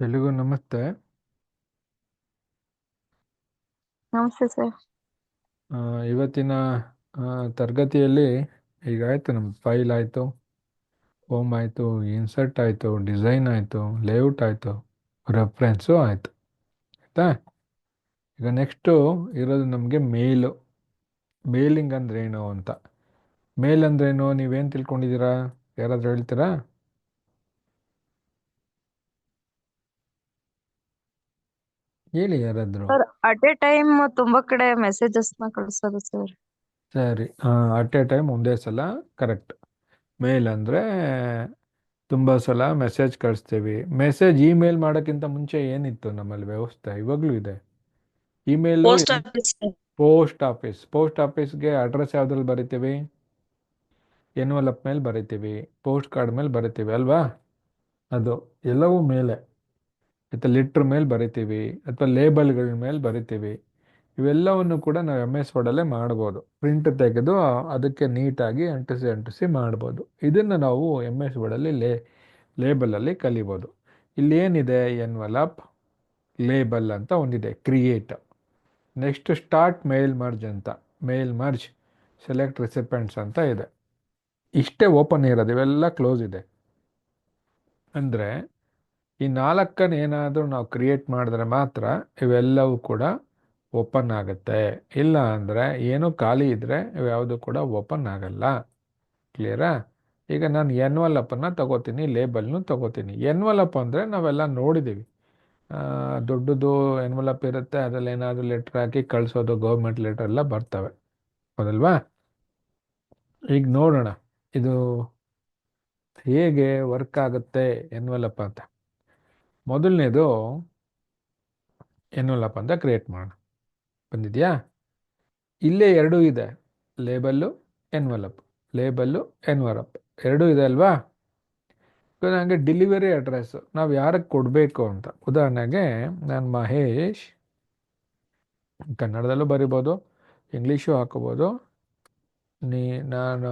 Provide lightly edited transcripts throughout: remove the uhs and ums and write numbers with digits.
ಎಲ್ರಿಗೂ ನಮಸ್ತೆ. ನಮಸ್ತೆ ಸರ್. ಆ, ಇವತ್ತಿನ ತರಗತಿಯಲ್ಲಿ ಈಗ ಆಯಿತು, ನಮ್ಮ ಫೈಲ್ ಆಯಿತು, ಹೋಮ್ ಆಯಿತು, ಇನ್ಸರ್ಟ್ ಆಯಿತು, ಡಿಸೈನ್ ಆಯಿತು, ಲೇಔಟ್ ಆಯಿತು, ರೆಫ್ರೆನ್ಸು ಆಯಿತು. ಆಯಿತಾ? ಈಗ ನೆಕ್ಸ್ಟು ಇರೋದು ನಮಗೆ ಮೇಲಿಂಗ್ ಅಂದ್ರೇನು ಅಂತ. ಮೇಲ್ ಅಂದ್ರೇನು, ನೀವೇನು ತಿಳ್ಕೊಂಡಿದ್ದೀರಾ? ಯಾರಾದರೂ ಹೇಳ್ತೀರಾ? ಹೇಳಿ ಯಾರಾದರೂ. ಸರ್, ಅಟ್ ಎ ಟೈಮ್ ತುಂಬಾ ಕಡೆ ಮೆಸೇಜಸ್ ನ ಕಳಿಸೋದು ಸರ್. ಸರಿ, ಅಟ್ ಎ ಟೈಮ್ ಒಂದೇ ಸಲ. ಕರೆಕ್ಟ್. ಮೇಲ್ ಅಂದರೆ ತುಂಬ ಸಲ ಮೆಸೇಜ್ ಕಳಿಸ್ತೀವಿ. ಇಮೇಲ್ ಮಾಡೋಕ್ಕಿಂತ ಮುಂಚೆ ಏನಿತ್ತು ನಮ್ಮಲ್ಲಿ ವ್ಯವಸ್ಥೆ? ಇವಾಗಲೂ ಇದೆ ಇಮೇಲು. Post office. ಪೋಸ್ಟ್ ಆಫೀಸ್ಗೆ ಅಡ್ರೆಸ್ ಯಾವ್ದ್ರಲ್ಲಿ ಬರಿತೀವಿ? ಎನ್ವಲಪ್ ಮೇಲೆ ಬರಿತೀವಿ, ಪೋಸ್ಟ್ ಕಾರ್ಡ್ ಮೇಲೆ ಬರಿತೀವಿ ಅಲ್ವಾ? ಅದು ಎಲ್ಲವೂ ಮೇಲೆ. ಅಥವಾ ಲೆಟ್ರ್ ಮೇಲೆ ಬರಿತೀವಿ, ಅಥವಾ ಲೇಬಲ್ಗಳ ಮೇಲೆ ಬರಿತೀವಿ. ಇವೆಲ್ಲವನ್ನು ಕೂಡ ನಾವು MS ವರ್ಡಲ್ಲೇ ಮಾಡ್ಬೋದು. ಪ್ರಿಂಟ್ ತೆಗೆದು ಅದಕ್ಕೆ ನೀಟಾಗಿ ಅಂಟಿಸಿ ಅಂಟಿಸಿ ಮಾಡ್ಬೋದು. ಇದನ್ನು ನಾವು MS ವರ್ಡಲ್ಲಿ ಲೇಬಲಲ್ಲಿ ಕಲಿಬೋದು. ಇಲ್ಲೇನಿದೆ? ಎನ್ವಲಪ್, ಲೇಬಲ್ ಅಂತ ಒಂದಿದೆ, ಕ್ರಿಯೇಟ್. ನೆಕ್ಸ್ಟ್ ಸ್ಟಾರ್ಟ್ ಮೇಲ್ ಮರ್ಜ್ ಅಂತ, ಮೇಲ್ ಮರ್ಜ್, ಸೆಲೆಕ್ಟ್ ರಿಸಿಪೆಂಟ್ಸ್ ಅಂತ ಇದೆ. ಇಷ್ಟೇ ಓಪನ್ ಇರೋದು, ಇವೆಲ್ಲ ಕ್ಲೋಸ್ ಇದೆ. ಅಂದರೆ ಈ ನಾಲ್ಕನ್ನು ಏನಾದರೂ ನಾವು ಕ್ರಿಯೇಟ್ ಮಾಡಿದ್ರೆ ಮಾತ್ರ ಇವೆಲ್ಲವೂ ಕೂಡ ಓಪನ್ ಆಗುತ್ತೆ. ಇಲ್ಲ ಅಂದರೆ ಏನೂ ಖಾಲಿ ಇದ್ದರೆ ಇವ್ಯಾವುದು ಕೂಡ ಓಪನ್ ಆಗಲ್ಲ. ಕ್ಲಿಯರಾ? ಈಗ ನಾನು ಎನ್ವಲಪ್ಪನ್ನು ತಗೋತೀನಿ, ಲೇಬಲ್ನು ತಗೋತೀನಿ. ಎನ್ವಲಪ್ ಅಂದರೆ ನಾವೆಲ್ಲ ನೋಡಿದ್ದೀವಿ. ದೊಡ್ಡದು ಎನ್ವಲಪ್ ಇರುತ್ತೆ, ಅದರಲ್ಲಿ ಏನಾದರೂ ಲೆಟ್ರ್ ಹಾಕಿ ಕಳಿಸೋದು, ಗೌರ್ಮೆಂಟ್ ಲೆಟರ್ ಎಲ್ಲ ಬರ್ತವೆ, ಹೌದಲ್ವಾ? ಈಗ ನೋಡೋಣ ಇದು ಹೇಗೆ ವರ್ಕ್ ಆಗುತ್ತೆ ಎನ್ವಲಪ್ ಅಂತ. ಮೊದಲನೇದು ಎನ್ವಲಪ್ ಅಂತ ಕ್ರಿಯೇಟ್ ಮಾಡೋಣ. ಬಂದಿದೆಯಾ? ಇಲ್ಲೇ ಎರಡೂ ಇದೆ, ಲೇಬಲ್ಲು, ಎನ್ವಲಪ್. ಲೇಬಲ್ಲು, ಎನ್ವಲಪ್ ಎರಡೂ ಇದೆ ಅಲ್ವಾ? ನನಗೆ ಡೆಲಿವರಿ ಅಡ್ರೆಸ್ ನಾವು ಯಾರಿಗೆ ಕೊಡಬೇಕು ಅಂತ. ಉದಾಹರಣೆಗೆ ನಾನು ಮಹೇಶ್, ಕನ್ನಡದಲ್ಲೂ ಬರಿಬೋದು, ಇಂಗ್ಲೀಷು ಹಾಕೋಬೋದು. ನಾನು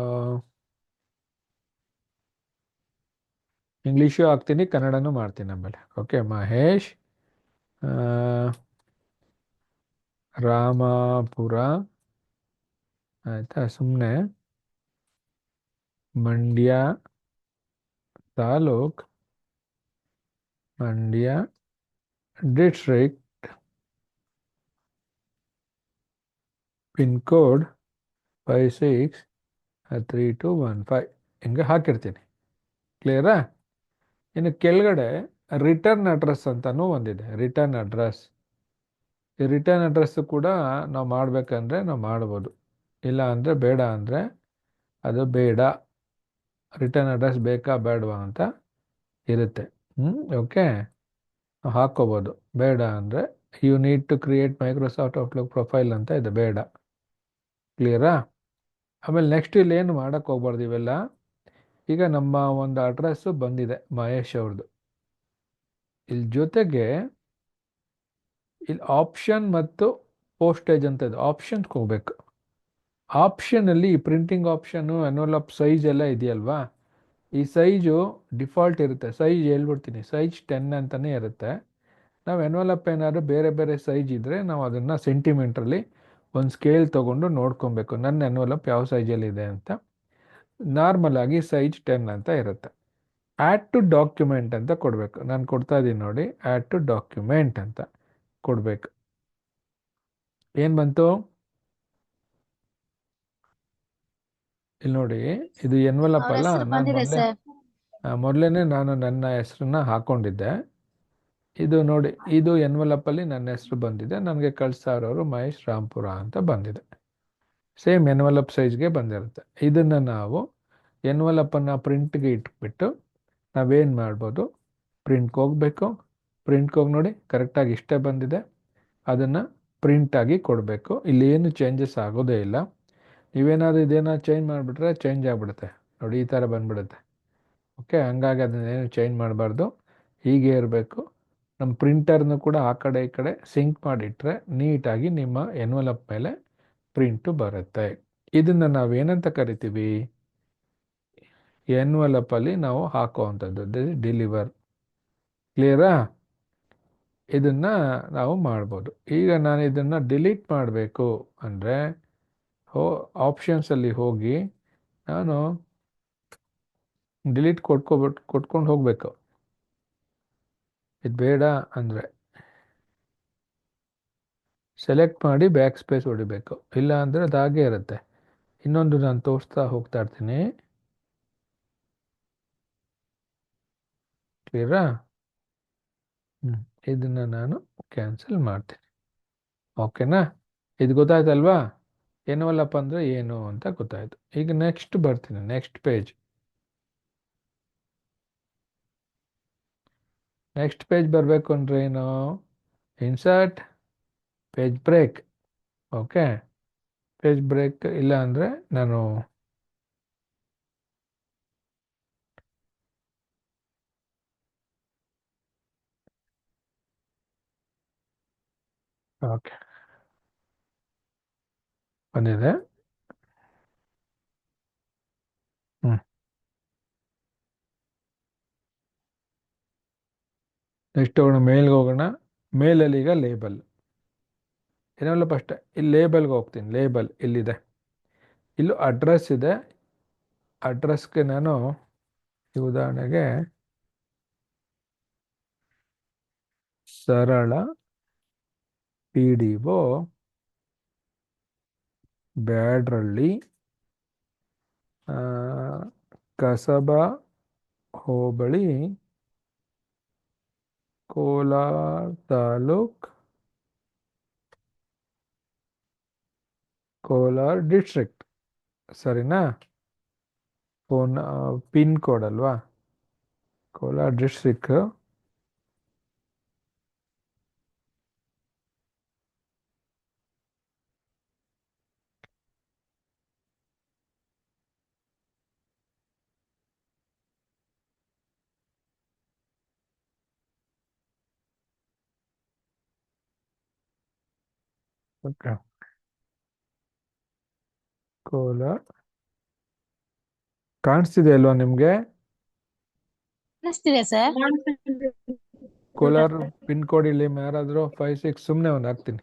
ಇಂಗ್ಲೀಷು ಹಾಕ್ತೀನಿ, ಕನ್ನಡನೂ ಮಾಡ್ತೀನಿ ಆಮೇಲೆ. ಓಕೆ, ಮಹೇಶ್ ರಾಮಾಪುರ, ಆಯಿತಾ? ಸುಮ್ಮನೆ Mandya taluk, Mandya district, pin code 563215 ಹಿಂಗೆ ಹಾಕಿರ್ತೀನಿ. ಕ್ಲಿಯರಾ? ಇನ್ನು ಕೆಳಗಡೆ ರಿಟರ್ನ್ ಅಡ್ರೆಸ್ ಅಂತಲೂ ಒಂದಿದೆ, ರಿಟರ್ನ್ ಅಡ್ರೆಸ್. ಈ ರಿಟರ್ನ್ ಅಡ್ರೆಸ್ಸು ಕೂಡ ನಾವು ಮಾಡಬೇಕಂದ್ರೆ ನಾವು ಮಾಡ್ಬೋದು, ಇಲ್ಲ ಅಂದರೆ ಬೇಡ ಅಂದರೆ ಅದು ಬೇಡ. ರಿಟರ್ನ್ ಅಡ್ರೆಸ್ ಬೇಕಾ ಬೇಡವಾ ಅಂತ ಇರುತ್ತೆ. ಓಕೆ, ಹಾಕ್ಕೋಬೋದು. ಬೇಡ ಅಂದರೆ you need to create Microsoft Outlook profile ಅಂತ ಇದೆ, ಬೇಡ. ಕ್ಲಿಯರಾ? ಆಮೇಲೆ ನೆಕ್ಸ್ಟ್ ಇಲ್ಲಿ ಏನು ಮಾಡೋಕ್ಕೆ ಹೋಗ್ಬಾರ್ದು ಇವೆಲ್ಲ. ಈಗ ನಮ್ಮ ಒಂದು ಅಡ್ರೆಸ್ಸು ಬಂದಿದೆ, ಮಹೇಶ್ ಅವ್ರದ್ದು. ಇಲ್ಲಿ ಜೊತೆಗೆ ಇಲ್ಲಿ ಆಪ್ಷನ್ ಮತ್ತು ಪೋಸ್ಟೇಜ್ ಅಂತ ಇದೆ, ಆಪ್ಷನ್ಸ್ಗೆ ಹೋಗ್ಬೇಕು. ಆಪ್ಷನಲ್ಲಿ ಈ ಪ್ರಿಂಟಿಂಗ್ ಆಪ್ಷನ್ನು, ಎನ್ವಲಪ್ ಸೈಜ್ ಎಲ್ಲ ಇದೆಯಲ್ವಾ? ಈ ಸೈಜು ಡಿಫಾಲ್ಟ್ ಇರುತ್ತೆ. ಸೈಜ್ ಹೇಳ್ಬಿಡ್ತೀನಿ, ಸೈಜ್ 10 ಅಂತಲೇ ಇರುತ್ತೆ. ನಾವು ಎನ್ವಲಪ್ ಏನಾದರೂ ಬೇರೆ ಬೇರೆ ಸೈಜ್ ಇದ್ದರೆ ನಾವು ಅದನ್ನು ಸೆಂಟಿಮೀಟ್ರಲ್ಲಿ ಒಂದು ಸ್ಕೇಲ್ ತೊಗೊಂಡು ನೋಡ್ಕೊಬೇಕು, ನನ್ನ ಎನ್ವಲಪ್ ಯಾವ ಸೈಜಲ್ಲಿದೆ ಅಂತ. ನಾರ್ಮಲ್ ಆಗಿ ಸೈಜ್ 10 ಅಂತ ಇರುತ್ತೆ. ಆ್ಯಡ್ ಟು ಡಾಕ್ಯುಮೆಂಟ್ ಅಂತ ಕೊಡಬೇಕು. ನಾನು ಕೊಡ್ತಾ ಇದ್ದೀನಿ ನೋಡಿ, ಆ್ಯಡ್ ಟು ಡಾಕ್ಯುಮೆಂಟ್ ಅಂತ ಕೊಡಬೇಕು. ಏನು ಬಂತು ಇಲ್ಲಿ ನೋಡಿ, ಇದು ಎನ್ವಲಪ್ ಅವ್ರ ಅಲ್ಲ. ಹೆಸರು ನಾನು ಬಂದಿದೆ ಸರ್. ಮೊದಲೇ ನಾನು ನನ್ನ ಹೆಸರನ್ನ ಹಾಕ್ಕೊಂಡಿದ್ದೆ. ಇದು ನೋಡಿ, ಇದು ಎನ್ವಲಪ್ಪಲ್ಲಿ ನನ್ನ ಹೆಸರು ಬಂದಿದೆ, ನನಗೆ ಕಳಿಸ್ತಾ ಇರೋರು ಮಹೇಶ್ ರಾಂಪುರ ಅಂತ ಬಂದಿದೆ. ಸೇಮ್ ಎನ್ವಲಪ್ ಸೈಜ್ಗೆ ಬಂದಿರುತ್ತೆ. ಇದನ್ನು ನಾವು ಎನ್ವಲಪ್ಪನ್ನು ಪ್ರಿಂಟ್ಗೆ ಇಟ್ಬಿಟ್ಟು ನಾವೇನು ಮಾಡ್ಬೋದು, ಪ್ರಿಂಟ್ಗೆ ಹೋಗಬೇಕು. ಪ್ರಿಂಟ್ಗೆ ಹೋಗಿ ನೋಡಿ, ಕರೆಕ್ಟಾಗಿ ಇಷ್ಟೇ ಬಂದಿದೆ, ಅದನ್ನು ಪ್ರಿಂಟಾಗಿ ಕೊಡಬೇಕು. ಇಲ್ಲಿ ಏನು ಚೇಂಜಸ್ ಆಗೋದೇ ಇಲ್ಲ. ನೀವೇನಾದರೂ ಇದೇನಾದ್ರು ಚೇಂಜ್ ಮಾಡಿಬಿಟ್ರೆ ಚೇಂಜ್ ಆಗಿಬಿಡುತ್ತೆ ನೋಡಿ, ಈ ಥರ ಬಂದ್ಬಿಡುತ್ತೆ. ಓಕೆ, ಹಂಗಾಗಿ ಅದನ್ನೇನು ಚೇಂಜ್ ಮಾಡಬಾರ್ದು, ಹೀಗೆ ಇರಬೇಕು. ನಮ್ಮ ಪ್ರಿಂಟರ್ನು ಕೂಡ ಆ ಕಡೆ ಈ ಕಡೆ ಸಿಂಕ್ ಮಾಡಿಟ್ರೆ ನೀಟಾಗಿ ನಿಮ್ಮ ಎನ್ವಲಪ್ ಮೇಲೆ ಪ್ರಿಂಟು ಬರುತ್ತೆ. ಇದನ್ನು ನಾವೇನಂತ ಕರಿತೀವಿ? ಎನ್ವಲಪ್ಪಲ್ಲಿ ನಾವು ಹಾಕುವಂಥದ್ದು ಡೆಲಿವರ್. ಕ್ಲಿಯರಾ? ಇದನ್ನ ನಾವು ಮಾಡ್ಬೋದು. ಈಗ ನಾನು ಇದನ್ನು ಡಿಲೀಟ್ ಮಾಡಬೇಕು ಅಂದರೆ ಆಪ್ಷನ್ಸಲ್ಲಿ ಹೋಗಿ ನಾನು ಡಿಲೀಟ್ ಕೊಟ್ಕೊಂಡು ಹೋಗಬೇಕು. ಇದು ಬೇಡ ಅಂದರೆ ಸೆಲೆಕ್ಟ್ ಮಾಡಿ ಬ್ಯಾಕ್ ಸ್ಪೇಸ್ ಹೊಡಿಬೇಕು, ಇಲ್ಲ ಅಂದರೆ ಅದು ಹಾಗೇ ಇರುತ್ತೆ. ಇನ್ನೊಂದು ನಾನು ತೋರಿಸ್ತಾ ಹೋಗ್ತಾ ಇರ್ತೀನಿ. ಕ್ಲಿಯರಾ? ಇದನ್ನು ನಾನು ಕ್ಯಾನ್ಸಲ್ ಮಾಡ್ತೀನಿ. ಓಕೆನಾ? ಇದು ಗೊತ್ತಾಯ್ತಲ್ವಾ? ಏನವಲ್ಲಪ್ಪ ಅಂದರೆ ಏನು ಅಂತ ಗೊತ್ತಾಯ್ತು. ಈಗ ನೆಕ್ಸ್ಟ್ ಬರ್ತೀನಿ, ನೆಕ್ಸ್ಟ್ ಪೇಜ್. ನೆಕ್ಸ್ಟ್ ಪೇಜ್ ಬರಬೇಕು ಅಂದರೆ ಏನು? Insert, page break. Okay, page break ಇಲ್ಲ ಅಂದರೆ ನಾನು ಓಕೆ ಬಂದಿದೆ. ನೆಕ್ಸ್ಟ್ ಹೋಗೋಣ, ಮೇಲ್ಗೆ ಹೋಗೋಣ. ಮೇಲಲ್ಲಿ ಈಗ ಲೇಬಲ್ ಏನಲ್ಲ, ಫಸ್ಟ್ ಇಲ್ಲಿ ಲೇಬಲ್ಗೆ ಹೋಗ್ತೀನಿ. ಲೇಬಲ್ ಇಲ್ಲಿದೆ, ಇಲ್ಲೂ ಅಡ್ರೆಸ್ ಇದೆ. ಅಡ್ರೆಸ್ಗೆ ನಾನು ಈ ಉದಾಹರಣೆಗೆ ಸರಳ PDO ಬ್ಯಾಡ್ರಳ್ಳಿ, ಕಸಬಾ ಹೋಬಳಿ, ಕೋಲಾರ ತಾಲೂಕ್, ಕೋಲಾರ ಡಿಸ್ಟ್ರಿಕ್ಟ್. ಸರಿನಾ? ಪಿನ್ ಕೋಡ್ ಅಲ್ವಾ? ಕೋಲಾರ ಡಿಸ್ಟ್ರಿಕ್ಟ್. ಓಕೆ, ಕೋಲಾರ ಕಾಣಿಸ್ತಿದೆ ಅಲ್ವಾ ನಿಮಗೆ? ಕಾಣಿಸ್ತಿದೆ ಸರ್. ಕೋಲಾರ ಪಿನ್ ಕೋಡ್ ಇಲ್ಲಿ ಯಾರಾದರೂ 56 ಸುಮ್ಮನೆ ಒಂದು ಹಾಕ್ತೀನಿ.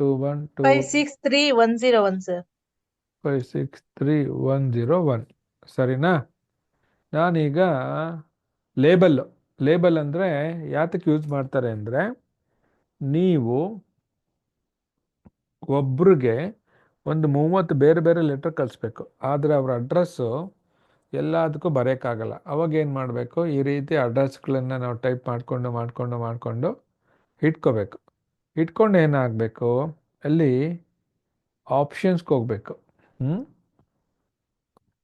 212 563101 ಸರ್. 563101. ಸರಿನಾ? ನಾನೀಗ ಲೇಬಲ್ ಅಂದರೆ ಯಾತಕ್ಕೆ ಯೂಸ್ ಮಾಡ್ತಾರೆ ಅಂದರೆ, ನೀವು ಒಬ್ರಿಗೆ ಒಂದು 30 ಬೇರೆ ಬೇರೆ ಲೆಟರ್ ಕಳಿಸ್ಬೇಕು, ಆದರೆ ಅವ್ರ ಅಡ್ರೆಸ್ಸು ಎಲ್ಲದಕ್ಕೂ ಬರೆಯೋಕ್ಕಾಗಲ್ಲ. ಅವಾಗ ಏನು ಮಾಡಬೇಕು? ಈ ರೀತಿ ಅಡ್ರೆಸ್ಗಳನ್ನು ನಾವು ಟೈಪ್ ಮಾಡಿಕೊಂಡು ಇಟ್ಕೋಬೇಕು. ಇಟ್ಕೊಂಡು ಏನಾಗಬೇಕು? ಅಲ್ಲಿ ಆಪ್ಷನ್ಸ್ಗೆ ಹೋಗಬೇಕು.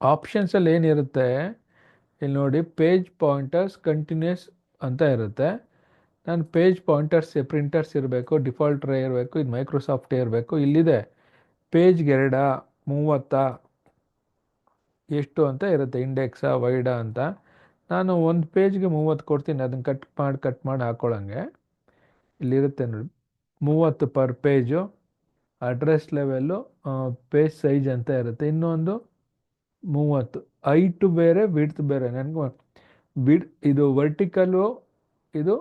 ಆಪ್ಷನ್ಸಲ್ಲಿ ಏನಿರುತ್ತೆ ಇಲ್ಲಿ ನೋಡಿ, ಪೇಜ್ ಪಾಯಿಂಟರ್ಸ್ ಕಂಟಿನ್ಯೂಸ್ ಅಂತ ಇರುತ್ತೆ. ನಾನು ಪೇಜ್ ಪಾಯಿಂಟರ್ಸ್ ಪ್ರಿಂಟರ್ಸ್ ಇರಬೇಕು, ಡಿಫಾಲ್ಟ್ ರೇ ಇರಬೇಕು, ಇದು ಮೈಕ್ರೋಸಾಫ್ಟ್ ಇರಬೇಕು. ಇಲ್ಲಿದೆ ಪೇಜ್ಗೆ 2, 30 ಎಷ್ಟು ಅಂತ ಇರುತ್ತೆ, ಇಂಡೆಕ್ಸಾ ವೈಡಾ ಅಂತ. ನಾನು ಒಂದು ಪೇಜ್ಗೆ 30 ಕೊಡ್ತೀನಿ, ಅದನ್ನು ಕಟ್ ಮಾಡಿ ಹಾಕೊಳ್ಳೋಂಗೆ. ಇಲ್ಲಿರುತ್ತೆ ನೋಡಿ, 30 per page. Address level, page size ಅಂತ ಇರುತ್ತೆ. ಇನ್ನೊಂದು 30 ಐಟು ಬೇರೆ, ವಿಡ್ತ್ ಬೇರೆ. ನನಗೆ ಇದು ವರ್ಟಿಕಲ್ಲು, ಇದು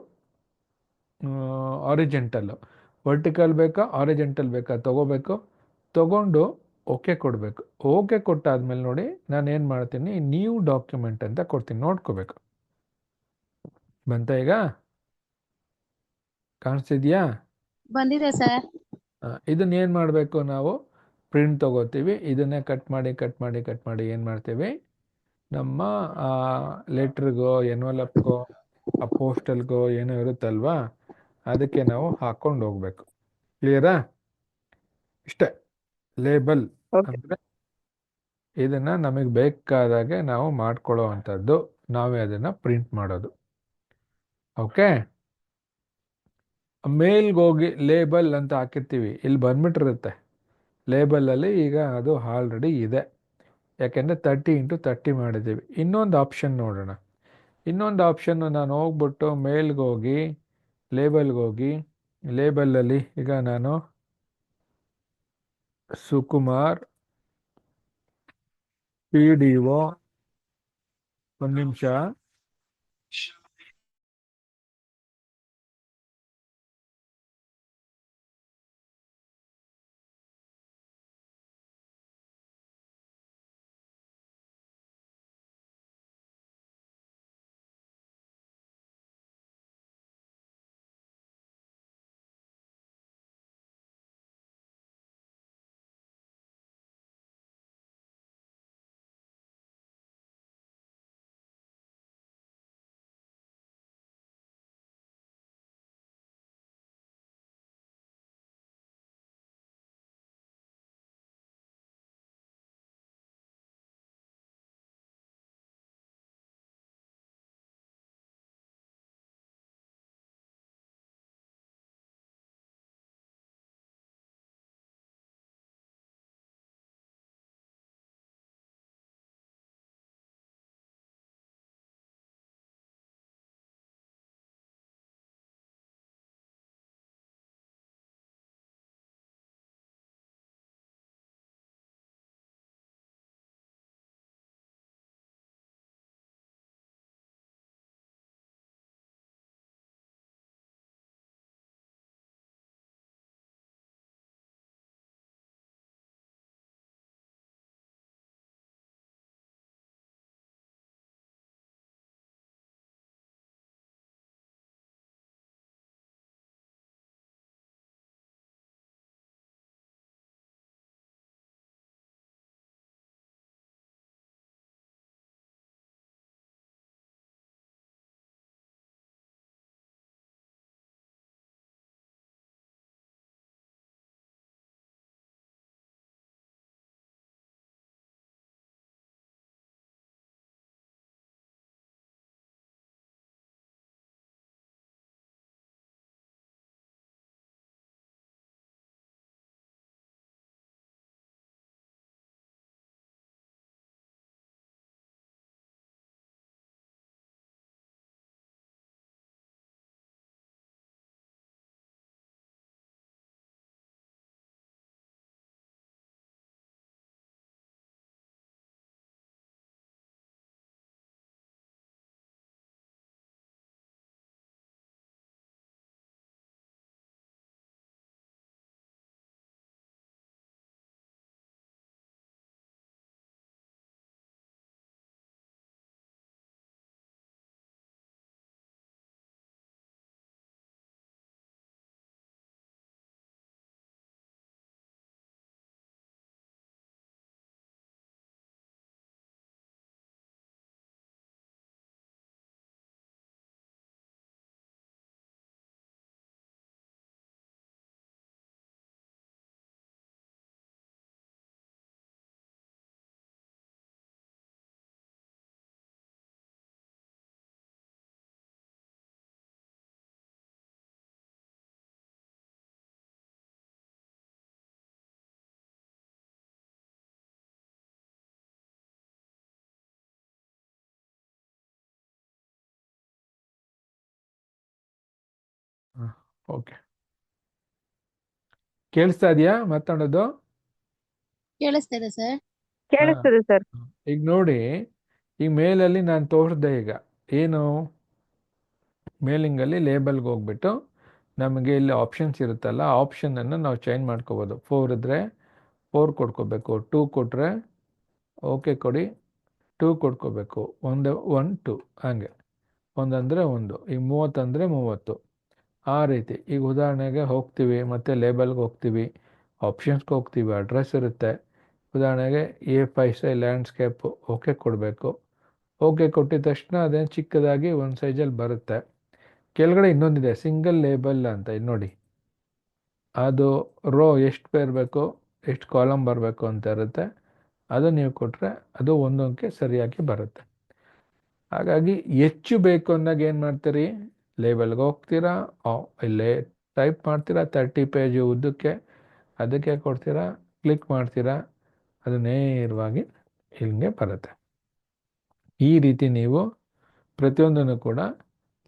ಆರಿಜೆಂಟಲ್ಲು. ವರ್ಟಿಕಲ್ ಬೇಕಾ ಆರಿಜೆಂಟಲ್ ಬೇಕಾ ತಗೋಬೇಕು. ತಗೊಂಡು ಓಕೆ ಕೊಡಬೇಕು. ಓಕೆ ಕೊಟ್ಟಾದ್ಮೇಲೆ ನೋಡಿ, ನಾನು ಏನು ಮಾಡ್ತೀನಿ, ನ್ಯೂ ಡಾಕ್ಯುಮೆಂಟ್ ಅಂತ ಕೊಡ್ತೀನಿ. ನೋಡ್ಕೋಬೇಕು. ಬಂತ? ಈಗ ಕಾಣಿಸ್ತಿದ್ಯಾ? ಬಂದಿದೆ ಸರ್. ಇದನ್ನ ಏನು ಮಾಡಬೇಕು? ನಾವು ಪ್ರಿಂಟ್ ತಗೋತೀವಿ. ಇದನ್ನೇ ಕಟ್ ಮಾಡಿ ಏನು ಮಾಡ್ತೀವಿ, ನಮ್ಮ ಲೆಟ್ರಿಗೋ ಎನ್ವಲಪ್ಗೋ ಆ ಪೋಸ್ಟಲ್ಗೋ ಏನೋ ಇರುತ್ತಲ್ವಾ, ಅದಕ್ಕೆ ನಾವು ಹಾಕ್ಕೊಂಡು ಹೋಗ್ಬೇಕು. ಕ್ಲಿಯರಾ? ಇಷ್ಟೇ ಲೇಬಲ್ ಅಂದರೆ. ಇದನ್ನು ನಮಗೆ ಬೇಕಾದಾಗೆ ನಾವು ಮಾಡ್ಕೊಳ್ಳೋ ಅಂಥದ್ದು, ನಾವೇ ಅದನ್ನು ಪ್ರಿಂಟ್ ಮಾಡೋದು. ಓಕೆ, ಮೇಲ್ಗೆ ಹೋಗಿ ಲೇಬಲ್ ಅಂತ ಹಾಕಿರ್ತೀವಿ, ಇಲ್ಲಿ ಬಂದ್ಬಿಟ್ಟಿರುತ್ತೆ ಲೇಬಲಲ್ಲಿ. ಈಗ ಅದು ಆಲ್ರೆಡಿ ಇದೆ, ಯಾಕೆಂದರೆ 30x30 ಮಾಡಿದ್ದೀವಿ. ಇನ್ನೊಂದು ಆಪ್ಷನ್ ನೋಡೋಣ. ಇನ್ನೊಂದು ಆಪ್ಷನ್ನು ನಾನು ಹೋಗ್ಬಿಟ್ಟು ಮೇಲ್ಗೆ ಹೋಗಿ ಲೇಬಲ್ಗೆ ಹೋಗಿ, ಲೇಬಲಲ್ಲಿ ಈಗ ನಾನು ಸುಕುಮಾರ್ PDO, ಒಂದು ನಿಮಿಷ, ಓಕೆ, ಕೇಳಿಸ್ತಾ ಇದೆಯಾ ಮಾತಾಡೋದು? ಕೇಳಿಸ್ತಾ ಇದೆ ಸರ್. ಹಾ, ಕೇಳಿಸ್ತದೆ ಸರ್. ಈಗ ನೋಡಿ, ಈ ಮೇಲಲ್ಲಿ ನಾನು ತೋರಿಸ್ದೆ ಈಗ ಏನು, ಮೇಲಿಂಗಲ್ಲಿ ಲೇಬಲ್ಗೆ ಹೋಗ್ಬಿಟ್ಟು ನಮಗೆ ಇಲ್ಲಿ ಆಪ್ಷನ್ಸ್ ಇರುತ್ತಲ್ಲ, ಆಪ್ಷನನ್ನು ನಾವು ಚೇಂಜ್ ಮಾಡ್ಕೋಬೋದು. 4 ಇದ್ದರೆ 4 ಕೊಡ್ಕೋಬೇಕು, 2 ಕೊಟ್ಟರೆ ಓಕೆ ಕೊಡಿ, 2 ಕೊಡ್ಕೋಬೇಕು, 1 1 2 ಹಾಗೆ, 1 ಅಂದರೆ 1, ಈಗ 30 ಅಂದರೆ 30, ಆ ರೀತಿ. ಈಗ ಉದಾಹರಣೆಗೆ ಹೋಗ್ತೀವಿ, ಮತ್ತು ಲೇಬಲ್ಗೆ ಹೋಗ್ತೀವಿ, ಆಪ್ಷನ್ಸ್ಗೆ ಹೋಗ್ತೀವಿ, ಅಡ್ರೆಸ್ ಇರುತ್ತೆ. ಉದಾಹರಣೆಗೆ A5 ಲ್ಯಾಂಡ್ಸ್ಕೇಪು ಓಕೆ ಕೊಡಬೇಕು. ಓಕೆ ಕೊಟ್ಟಿದ ತಕ್ಷಣ ಅದೇನು ಚಿಕ್ಕದಾಗಿ ಒಂದು ಸೈಜಲ್ಲಿ ಬರುತ್ತೆ. ಕೆಳಗಡೆ ಇನ್ನೊಂದಿದೆ ಸಿಂಗಲ್ ಲೇಬಲ್ ಅಂತ, ಇದು ನೋಡಿ, ಅದು ರೋ ಎಷ್ಟು ಇರಬೇಕು, ಎಷ್ಟು ಕಾಲಮ್ ಬರಬೇಕು ಅಂತ ಇರುತ್ತೆ. ಅದು ನೀವು ಕೊಟ್ಟರೆ ಅದು ಒಂದೊಂದಕ್ಕೆ ಸರಿಯಾಗಿ ಬರುತ್ತೆ. ಹಾಗಾಗಿ ಹೆಚ್ಚು ಬೇಕು ಅಂದಾಗ ಏನು ಮಾಡ್ತೀರಿ, ಲೇಬಲ್ಗೆ ಹೋಗ್ತೀರಾ, ಇಲ್ಲೇ ಟೈಪ್ ಮಾಡ್ತೀರಾ 30 ಪೇಜ್ ಉದ್ದಕ್ಕೆ, ಅದಕ್ಕೆ ಕೊಡ್ತೀರಾ, ಕ್ಲಿಕ್ ಮಾಡ್ತೀರಾ, ಅದು ನೇರವಾಗಿ ಇಲ್ಲಿಗೆ ಬರುತ್ತೆ. ಈ ರೀತಿ ನೀವು ಪ್ರತಿಯೊಂದನ್ನು ಕೂಡ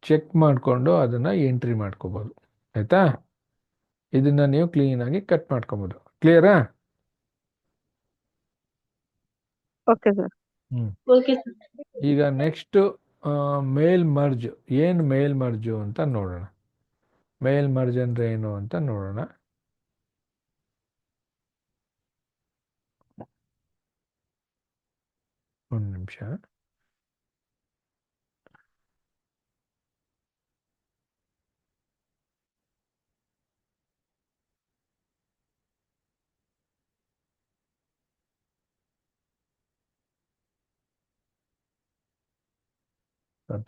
ಚೆಕ್ ಮಾಡಿಕೊಂಡು ಅದನ್ನು ಎಂಟ್ರಿ ಮಾಡ್ಕೋಬೋದು. ಆಯಿತಾ? ಇದನ್ನು ನೀವು ಕ್ಲೀನಾಗಿ ಕಟ್ ಮಾಡ್ಕೊಬೋದು. ಕ್ಲಿಯರಾ? Okay sir. Okay sir. ಈಗ ನೆಕ್ಸ್ಟು ಮೇಲ್ ಮರ್ಜ್. ಏನು ಮೇಲ್ ಮರ್ಜು ಅಂತ ನೋಡೋಣ. ಮೇಲ್ ಮರ್ಜ್ ಅಂದರೆ ಏನು ಅಂತ ನೋಡೋಣ. ಒಂದು ನಿಮಿಷ.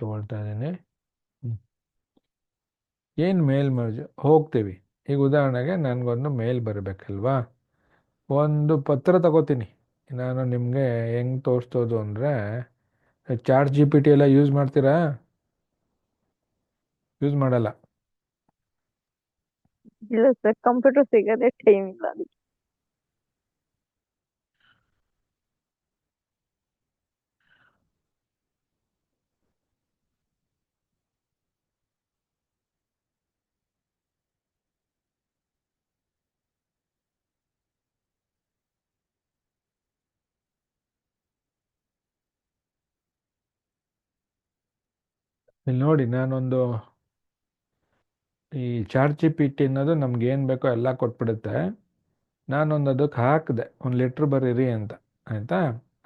ತಗೊಳ್ತಾ ಇದ್ದೀನಿ. ಏನು ಮೇಲ್ ಮರ್ಜ್? ಹೋಗ್ತೀವಿ. ಈಗ ಉದಾಹರಣೆಗೆ ನನಗೊಂದು ಮೇಲ್ ಬರಬೇಕಲ್ವಾ, ಒಂದು ಪತ್ರ ತಗೋತೀನಿ. ನಾನು ನಿಮಗೆ ಹೆಂಗೆ ತೋರಿಸ್ತೋದು ಅಂದರೆ, ChatGPT ಎಲ್ಲ ಯೂಸ್ ಮಾಡ್ತೀರಾ? ಯೂಸ್ ಮಾಡಲ್ಲ. ಇಲ್ಲ ಸರ್, ಕಂಪ್ಯೂಟರ್ ಸಿಗದೆ ಟೈಮ್ ಇಲ್ಲ ಅದಕ್ಕೆ. ಇಲ್ಲಿ ನೋಡಿ, ನಾನೊಂದು ಈ ChatGPT ಅನ್ನೋದು ನಮ್ಗೆ ಏನು ಬೇಕೋ ಎಲ್ಲ ಕೊಟ್ಬಿಡುತ್ತೆ. ನಾನೊಂದು ಅದಕ್ಕೆ ಹಾಕಿದೆ, ಒಂದು ಲೆಟ್ರ್ ಬರೀರಿ ಅಂತ. ಆಯಿತಾ?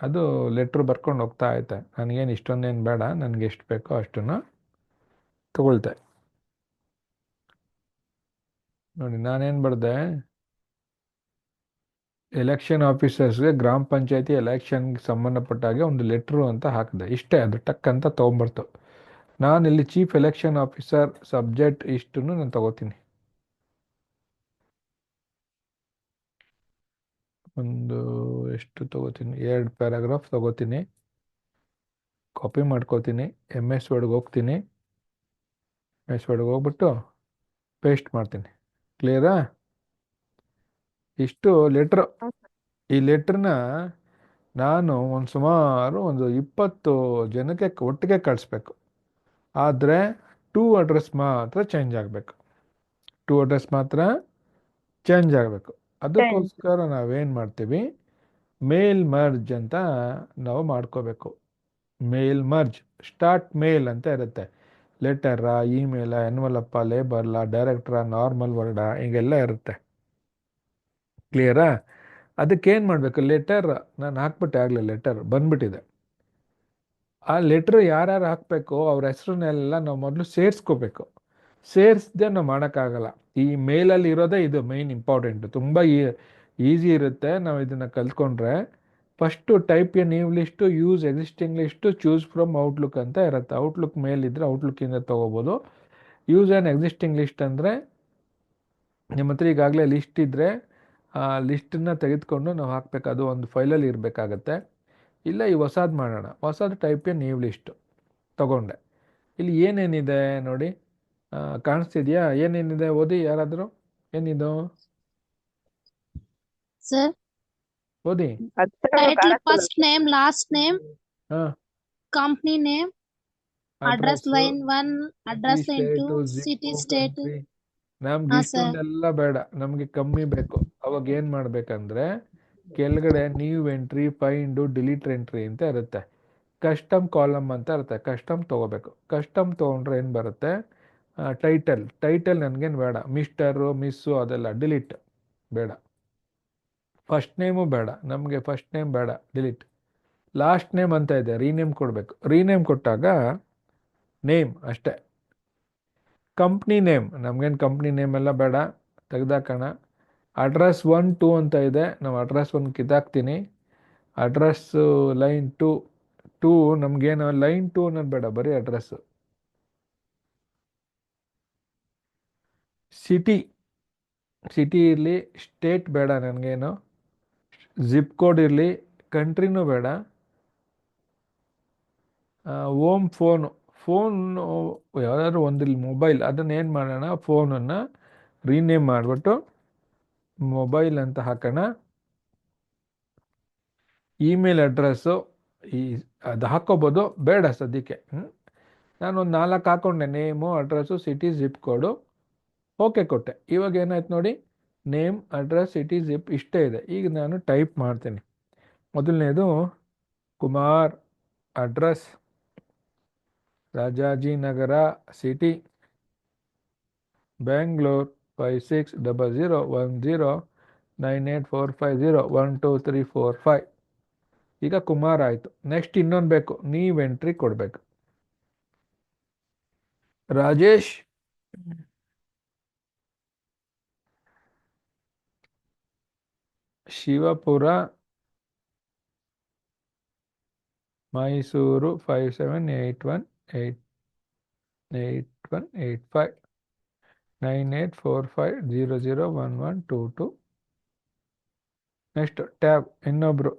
ಅದು ಲೆಟ್ರ್ ಬರ್ಕೊಂಡು ಹೋಗ್ತಾ ಐತೆ. ನನಗೇನು ಇಷ್ಟೊಂದೇನು ಬೇಡ, ನನಗೆ ಎಷ್ಟು ಬೇಕೋ ಅಷ್ಟನ್ನು ತಗೊಳ್ತೆ. ನೋಡಿ, ನಾನೇನು ಬರೆದೆ, ಎಲೆಕ್ಷನ್ ಆಫೀಸರ್ಸ್ಗೆ ಗ್ರಾಮ ಪಂಚಾಯತಿ ಎಲೆಕ್ಷನ್ಗೆ ಸಂಬಂಧಪಟ್ಟಾಗೆ ಒಂದು ಲೆಟ್ರು ಅಂತ ಹಾಕಿದೆ. ಇಷ್ಟೇ, ಅದು ಟಕ್ ಅಂತ ತೊಗೊಂಬರ್ತು. ನಾನಿಲ್ಲಿ ಚೀಫ್ ಎಲೆಕ್ಷನ್ ಆಫೀಸರ್ ಸಬ್ಜೆಕ್ಟ್ ಇಷ್ಟನ್ನು ನಾನು ತಗೋತೀನಿ. ಒಂದು ಎಷ್ಟು ತಗೋತೀನಿ, 2 ಪ್ಯಾರಾಗ್ರಾಫ್ ತಗೋತೀನಿ, ಕಾಪಿ ಮಾಡ್ಕೋತೀನಿ, MS ವರ್ಡ್ಗೆ ಹೋಗ್ತೀನಿ, MS ವರ್ಡ್ಗೆ ಹೋಗ್ಬಿಟ್ಟು ಪೇಸ್ಟ್ ಮಾಡ್ತೀನಿ. ಕ್ಲಿಯರಾ? ಇಷ್ಟು ಲೆಟ್ರ್. ಈ ಲೆಟ್ರನ್ನ ನಾನು ಸುಮಾರು ಒಂದು 20 ಜನಕ್ಕೆ ಒಟ್ಟಿಗೆ ಕಳಿಸ್ಬೇಕು. ಆದರೆ 2 ಅಡ್ರೆಸ್ ಮಾತ್ರ ಚೇಂಜ್ ಆಗಬೇಕು. 2 ಅಡ್ರೆಸ್ ಮಾತ್ರ ಚೇಂಜ್ ಆಗಬೇಕು. ಅದಕ್ಕೋಸ್ಕರ ನಾವೇನು ಮಾಡ್ತೀವಿ, ಮೇಲ್ ಮರ್ಜ್ ಅಂತ ನಾವು ಮಾಡ್ಕೋಬೇಕು. ಮೇಲ್ ಮರ್ಜ್, ಸ್ಟಾರ್ಟ್ ಮೇಲ್ ಅಂತ ಇರುತ್ತೆ. ಲೆಟರಾ, ಇಮೇಲ, ಎನ್ವಲಪ್ಪ, ಲೇಬರ್ಲ, ಡೈರೆಕ್ಟ್ರಾ, ನಾರ್ಮಲ್ ವರ್ಡ, ಹೀಗೆಲ್ಲ ಇರುತ್ತೆ. ಕ್ಲಿಯರಾ? ಅದಕ್ಕೇನು ಮಾಡಬೇಕು, ಲೆಟರ್ ನಾನು ಹಾಕ್ಬಿಟ್ಟೆ, ಆಗಲೇ ಲೆಟರ್ ಬಂದ್ಬಿಟ್ಟಿದೆ. ಆ ಲೆಟ್ರ್ ಯಾರ್ಯಾರು ಹಾಕಬೇಕು ಅವ್ರ ಹೆಸ್ರನ್ನೆಲ್ಲ ನಾವು ಮೊದಲು ಸೇರಿಸ್ಕೋಬೇಕು. ಸೇರಿಸ್ದೆ ನಾವು ಮಾಡೋಕ್ಕಾಗಲ್ಲ. ಈ ಮೇಲಲ್ಲಿ ಇರೋದೇ ಇದು ಮೇಯ್ನ್ ಇಂಪಾರ್ಟೆಂಟು. ತುಂಬ ಈಸಿ ಇರುತ್ತೆ. ನಾವು ಇದನ್ನು ಕಲ್ತ್ಕೊಂಡ್ರೆ first type a new list, use existing list, choose from Outlook ಅಂತ ಇರುತ್ತೆ. ಔಟ್ಲುಕ್ ಮೇಲಿದ್ದರೆ ಔಟ್ಲುಕ್ಕಿಂದ ತೊಗೋಬೋದು. ಯೂಸ್ ಆ್ಯಂಡ್ ಎಕ್ಸಿಸ್ಟಿಂಗ್ ಲಿಸ್ಟ್ ಅಂದರೆ ನಿಮ್ಮ ಹತ್ರ ಈಗಾಗಲೇ ಲಿಸ್ಟ್ ಇದ್ದರೆ ಆ ಲಿಸ್ಟನ್ನು ತೆಗೆದುಕೊಂಡು ನಾವು ಹಾಕಬೇಕು. ಅದು ಒಂದು ಫೈಲಲ್ಲಿ ಇರಬೇಕಾಗತ್ತೆ. ಇಲ್ಲ ಈ ಹೊಸದು ಮಾಡೋಣ, ಹೊಸದು ಟೈಪ್ ಎ ನ್ಯೂ ಲಿಸ್ಟು ತಗೊಂಡೆ. ಇಲ್ಲಿ ಏನೇನಿದೆ ನೋಡಿ, ಕಾಣಿಸ್ತಿದ್ಯಾ? ಏನೇನಿದೆ ಓದಿ ಯಾರಾದರೂ. ಏನಿದು ಸರ್, ಓದಿ. Title first name, last name, ಹಾಂ, company name, address line 1, address line 2, city state, ನಮ್ಗೆ ಹಾ ಸರ್ ಇಷ್ಟೊಂದೆಲ್ಲ ಬೇಡ, ನಮಗೆ ಕಮ್ಮಿ ಬೇಕು. ಅವಾಗ ಏನು ಮಾಡಬೇಕಂದ್ರೆ ಕೆಳಗಡೆ ನ್ಯೂ ಎಂಟ್ರಿ, ಫೈಂಡು, ಡಿಲೀಟ್ ಎಂಟ್ರಿ ಅಂತ ಇರುತ್ತೆ. ಕಸ್ಟಮ್ ಕಾಲಮ್ ಅಂತ ಇರುತ್ತೆ. ಕಸ್ಟಮ್ ತೊಗೋಬೇಕು. ಕಸ್ಟಮ್ ತೊಗೊಂಡ್ರೆ ಏನು ಬರುತ್ತೆ, ಟೈಟಲ್ ನನಗೇನು ಬೇಡ, ಮಿಸ್ಟರು ಮಿಸ್ಸು ಅದೆಲ್ಲ ಡಿಲೀಟ್ ಬೇಡ. ಫಸ್ಟ್ ನೇಮು ಬೇಡ, ನಮಗೆ ಫಸ್ಟ್ ನೇಮ್ ಬೇಡ, ಡಿಲೀಟ್. ಲಾಸ್ಟ್ ನೇಮ್ ಅಂತ ಇದೆ, ರೀನೇಮ್ ಕೊಡಬೇಕು. ರೀನೇಮ್ ಕೊಟ್ಟಾಗ ನೇಮ್ ಅಷ್ಟೇ. ಕಂಪ್ನಿ ನೇಮ್, ನಮಗೇನು ಕಂಪ್ನಿ ನೇಮ್ ಎಲ್ಲ ಬೇಡ, ತೆಗ್ದಾಕೋಣ. ಅಡ್ರೆಸ್ 1 2 ಅಂತ ಇದೆ, ನಾವು ಅಡ್ರೆಸ್ 1 ಕಿತ್ತಾಕ್ತೀನಿ. ಅಡ್ರೆಸ್ಸು ಲೈನ್ 2 ನಮಗೇನು ಲೈನ್ 2 ಅನ್ನೋದು ಬೇಡ, ಬರೀ ಅಡ್ರೆಸ್ಸು. ಸಿಟಿ ಇರಲಿ, ಸ್ಟೇಟ್ ಬೇಡ ನನಗೇನು, ಜಿಪ್ ಕೋಡ್ ಇರಲಿ, ಕಂಟ್ರಿನೂ ಬೇಡ. ಓಮ್ ಫೋನು ಯಾವುದಾದ್ರು ಒಂದಿರಲಿ, ಮೊಬೈಲ್, ಅದನ್ನು ಏನು ಮಾಡೋಣ, ಫೋನನ್ನು ರೀನೇಮ್ ಮಾಡಿಬಿಟ್ಟು ಮೊಬೈಲ್ ಅಂತ ಹಾಕೋಣ. ಇಮೇಲ್ ಅಡ್ರೆಸ್ಸು ಅದು ಹಾಕ್ಕೋಬೋದು, ಬೇಡ ಸದ್ಯಕ್ಕೆ. ನಾನೊಂದು 4 ಹಾಕ್ಕೊಂಡೆ, ನೇಮು, ಅಡ್ರೆಸ್ಸು, ಸಿಟಿ, ಜಿಪ್ ಕೋಡು. ಓಕೆ ಕೊಟ್ಟೆ. ಇವಾಗ ಏನಾಯ್ತು ನೋಡಿ, ನೇಮ್, ಅಡ್ರೆಸ್, ಸಿಟಿ, ಜಿಪ್ ಇಷ್ಟೇ ಇದೆ. ಈಗ ನಾನು ಟೈಪ್ ಮಾಡ್ತೀನಿ. ಮೊದಲನೇದು ಕುಮಾರ್, ಅಡ್ರೆಸ್ ರಾಜಾಜಿನಗರ, ಸಿಟಿ ಬೆಂಗಳೂರು 5600109845012345. ಈಗ ಕುಮಾರ್ ಆಯಿತು. ನೆಕ್ಸ್ಟ್ ಇನ್ನೊಂದು ಬೇಕು, ನೀವು ಎಂಟ್ರಿ ಕೊಡಬೇಕು. ರಾಜೇಶ್ ಶಿವಪುರ, ಮೈಸೂರು 57818885 9845001122. ನೆಕ್ಸ್ಟ್ ಟ್ಯಾಬ್, ಇನ್ನೊಬ್ರು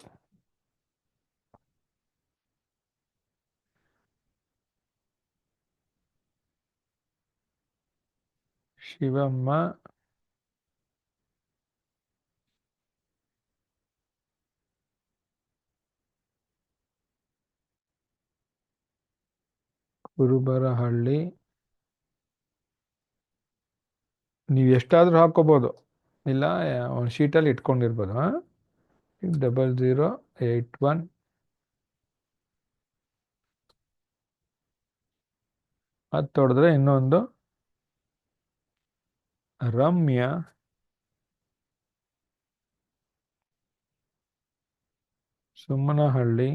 ಶಿವಮ್ಮ, ಕುರುಬರಹಳ್ಳಿ. ನೀವು ಎಷ್ಟಾದರೂ ಹಾಕ್ಕೋಬೋದು, ಇಲ್ಲ ಒಂದು ಶೀಟಲ್ಲಿ ಇಟ್ಕೊಂಡಿರ್ಬೋದು. 0081. ಅದು ತೊಡೆದ್ರೆ ಇನ್ನೊಂದು ರಮ್ಯಾ, ಸುಮ್ಮನಹಳ್ಳಿ,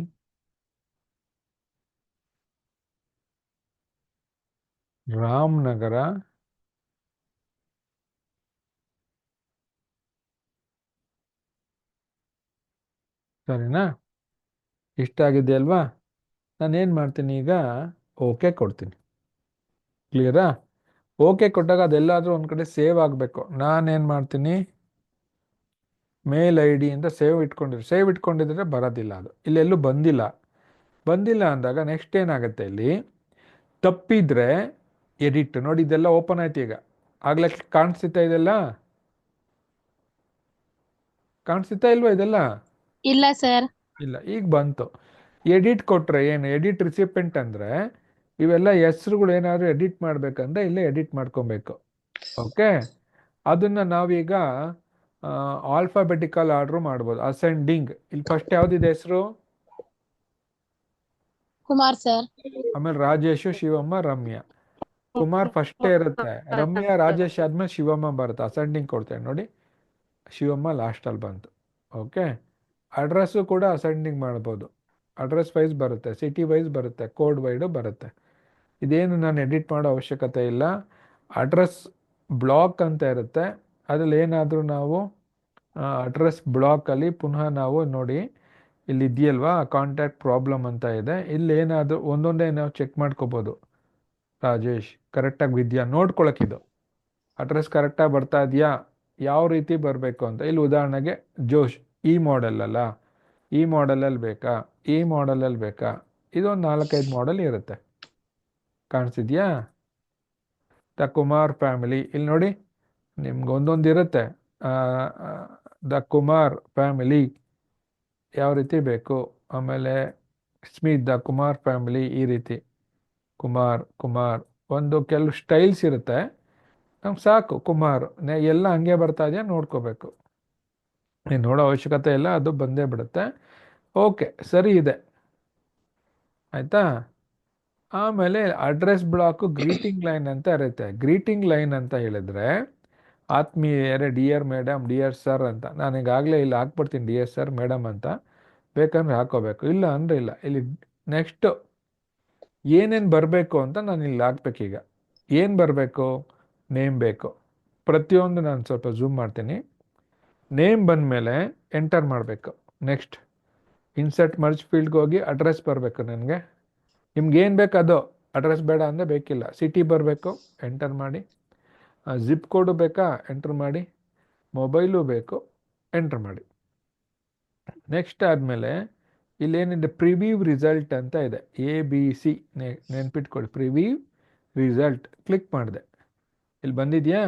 ರಾಮನಗರ, ಸರಿನಾ? ಇಷ್ಟ ಆಗಿದೆ ಅಲ್ವಾ? ನಾನೇನು ಮಾಡ್ತೀನಿ ಈಗ, ಓಕೆ ಕೊಡ್ತೀನಿ. ಕ್ಲಿಯರಾ? ಓಕೆ ಕೊಟ್ಟಾಗ ಅದೆಲ್ಲಾದರೂ ಒಂದು ಕಡೆ ಸೇವ್ ಆಗಬೇಕು. ನಾನೇನು ಮಾಡ್ತೀನಿ, ಮೇಲ್ ಐ ಡಿ ಅಂತ ಸೇವ್ ಇಟ್ಕೊಂಡಿದ್ರೆ ಬರೋದಿಲ್ಲ, ಅದು ಇಲ್ಲೆಲ್ಲೂ ಬಂದಿಲ್ಲ ಅಂದಾಗ ನೆಕ್ಸ್ಟ್ ಏನಾಗುತ್ತೆ, ಇಲ್ಲಿ ತಪ್ಪಿದ್ರೆ ಎಡಿಟ್ ನೋಡಿ, ಇದೆಲ್ಲ ಓಪನ್ ಆಯ್ತು. ಈಗ ಆಗ್ಲೇ ಕಾಣಿಸ್ತಾ ಇದೆಲ್ಲ, ಕಾಣಿಸ್ತಾ ಇಲ್ವಾ ಇದೆಲ್ಲ? ಇಲ್ಲ ಸರ್. ಇಲ್ಲ, ಈಗ ಬಂತು. ಎಡಿಟ್ ಕೊಟ್ರೆ ಏನು, ಎಡಿಟ್ ರಿಸಿಪೆಂಟ್ ಅಂದರೆ ಇವೆಲ್ಲ ಹೆಸ್ರುಗಳು ಏನಾದರೂ ಎಡಿಟ್ ಮಾಡಬೇಕಂದ್ರೆ ಇಲ್ಲೇ ಎಡಿಟ್ ಮಾಡ್ಕೊಬೇಕು. ಓಕೆ, ಅದನ್ನು ನಾವೀಗ ಆಲ್ಫಾಬೆಟಿಕಲ್ ಆರ್ಡ್ರು ಮಾಡ್ಬೋದು, ಅಸೆಂಡಿಂಗ್. ಇಲ್ಲಿ ಫಸ್ಟ್ ಯಾವುದಿದೆ ಹೆಸರು? ಕುಮಾರ್ ಸರ್. ಆಮೇಲೆ ರಾಜೇಶು, ಶಿವಮ್ಮ, ರಮ್ಯಾ. ಕುಮಾರ್ ಫಸ್ಟೇ ಇರುತ್ತೆ, ರಮ್ಯಾ ರಾಜೇಶ್ ಆದ್ಮೇಲೆ ಶಿವಮ್ಮ ಬರುತ್ತೆ. ಅಸೆಂಡಿಂಗ್ ಕೊಡ್ತೇನೆ ನೋಡಿ, ಶಿವಮ್ಮ ಲಾಸ್ಟಲ್ಲಿ ಬಂತು. ಓಕೆ, ಅಡ್ರೆಸ್ಸು ಕೂಡ ಅಸೆಂಡಿಂಗ್ ಮಾಡ್ಬೋದು. ಅಡ್ರೆಸ್ ವೈಸ್ ಬರುತ್ತೆ, ಸಿಟಿ ವೈಸ್ ಬರುತ್ತೆ, ಕೋಡ್ ವೈಡು ಬರುತ್ತೆ. ಇದೇನು ನಾನು ಎಡಿಟ್ ಮಾಡೋ ಅವಶ್ಯಕತೆ ಇಲ್ಲ. ಅಡ್ರೆಸ್ ಬ್ಲಾಕ್ ಅಂತ ಇರುತ್ತೆ, ಅದರಲ್ಲಿ ಏನಾದರೂ ನಾವು ಅಡ್ರೆಸ್ ಬ್ಲಾಕಲ್ಲಿ ಪುನಃ ನಾವು ನೋಡಿ, ಇಲ್ಲಿ ಇದೆಯಲ್ವಾ ಕಾಂಟ್ಯಾಕ್ಟ್ ಪ್ರಾಬ್ಲಮ್ ಅಂತ ಇದೆ, ಇಲ್ಲಿ ಏನಾದರೂ ಒಂದೊಂದೇ ನಾವು ಚೆಕ್ ಮಾಡ್ಕೋಬೋದು. ರಾಜೇಶ್ ಕರೆಕ್ಟಾಗಿ ಇದೆಯಾ ನೋಡ್ಕೊಳಕ್ಕಿದು, ಅಡ್ರೆಸ್ ಕರೆಕ್ಟಾಗಿ ಬರ್ತಾ ಇದೆಯಾ, ಯಾವ ರೀತಿ ಬರಬೇಕು ಅಂತ. ಇಲ್ಲಿ ಉದಾಹರಣೆಗೆ ಜೋಶ್, ಈ ಮಾಡೆಲಲ್ಲ, ಈ ಮಾಡೆಲಲ್ಲಿ ಬೇಕಾ, ಈ ಮಾಡೆಲಲ್ಲಿ ಬೇಕಾ, ಇದೊಂದು 4-5 ಮಾಡೆಲ್ ಇರುತ್ತೆ. ಕಾಣಿಸಿದ್ಯಾ? ದ ಕುಮಾರ್ ಫ್ಯಾಮಿಲಿ, ಇಲ್ಲಿ ನೋಡಿ ನಿಮ್ಗೆ ಒಂದೊಂದು ಇರುತ್ತೆ. ದ ಕುಮಾರ್ ಫ್ಯಾಮಿಲಿ ಯಾವ ರೀತಿ ಬೇಕು, ಆಮೇಲೆ ಸ್ಮಿತ್ ದ ಕುಮಾರ್ ಫ್ಯಾಮಿಲಿ ಈ ರೀತಿ, ಕುಮಾರ್ ಒಂದು ಕೆಲವು ಸ್ಟೈಲ್ಸ್ ಇರುತ್ತೆ. ನಮ್ಗೆ ಸಾಕು ಕುಮಾರ್, ಎಲ್ಲ ಹಂಗೆ ಬರ್ತಾ ಇದೆಯಾ ನೋಡ್ಕೋಬೇಕು, ನೀನು ನೋಡೋ ಅವಶ್ಯಕತೆ ಇಲ್ಲ, ಅದು ಬಂದೇ ಬಿಡುತ್ತೆ. ಓಕೆ, ಸರಿ ಇದೆ, ಆಯಿತಾ. ಆಮೇಲೆ ಅಡ್ರೆಸ್ ಬ್ಲಾಕು ಗ್ರೀಟಿಂಗ್ ಲೈನ್ ಅಂತ ಇರುತ್ತೆ. ಗ್ರೀಟಿಂಗ್ ಲೈನ್ ಅಂತ ಹೇಳಿದ್ರೆ ಆತ್ಮೀಯರೇ, ಡಿಯರ್ ಮೇಡಮ್, ಡಿಯರ್ ಸರ್ ಅಂತ, ನಾನು ಈಗಾಗಲೇ ಇಲ್ಲಿ ಹಾಕ್ಬಿಡ್ತೀನಿ ಡಿಯರ್ ಸರ್ ಮೇಡಮ್ ಅಂತ, ಬೇಕಂದ್ರೆ ಹಾಕೋಬೇಕು, ಇಲ್ಲ ಅಂದರೆ ಇಲ್ಲ. ಇಲ್ಲಿ ನೆಕ್ಸ್ಟು ಏನೇನು ಬರಬೇಕು ಅಂತ ನಾನು ಇಲ್ಲಿ ಹಾಕ್ಬೇಕೀಗ. ಏನು ಬರಬೇಕು? ನೇಮ್ ಬೇಕು. ಪ್ರತಿಯೊಂದು ನಾನು ಸ್ವಲ್ಪ ಝೂಮ್ ಮಾಡ್ತೀನಿ. ನೇಮ್ ಬಂದಮೇಲೆ ಎಂಟರ್ ಮಾಡಬೇಕು. ನೆಕ್ಸ್ಟ್ ಇನ್ಸರ್ಟ್ ಮರ್ಜ್ ಫೀಲ್ಡ್ಗೆ ಹೋಗಿ ಅಡ್ರೆಸ್ ಬರಬೇಕು ನನಗೆ. ನಿಮ್ಗೆ ಏನು ಬೇಕು ಅದು, ಅಡ್ರೆಸ್ ಬೇಡ ಅಂದರೆ ಬೇಕಿಲ್ಲ. ಸಿಟಿ ಬರಬೇಕು, ಎಂಟರ್ ಮಾಡಿ. ಜಿಪ್ ಕೋಡು ಬೇಕಾ, ಎಂಟ್ರ್ ಮಾಡಿ. ಮೊಬೈಲು ಬೇಕು, ಎಂಟ್ರ್ ಮಾಡಿ. ನೆಕ್ಸ್ಟ್ ಆದಮೇಲೆ ಇಲ್ಲೇನಿದೆ, ಪ್ರಿವ್ಯೂ ರಿಸಲ್ಟ್ ಅಂತ ಇದೆ, ABC ನೆನ್ಪಿಟ್ಕೊಳ್ಳಿ, ಪ್ರಿವ್ಯೂ ರಿಸಲ್ಟ್ ಕ್ಲಿಕ್ ಮಾಡಿದೆ. ಇಲ್ಲಿ ಬಂದಿದೆಯಾ?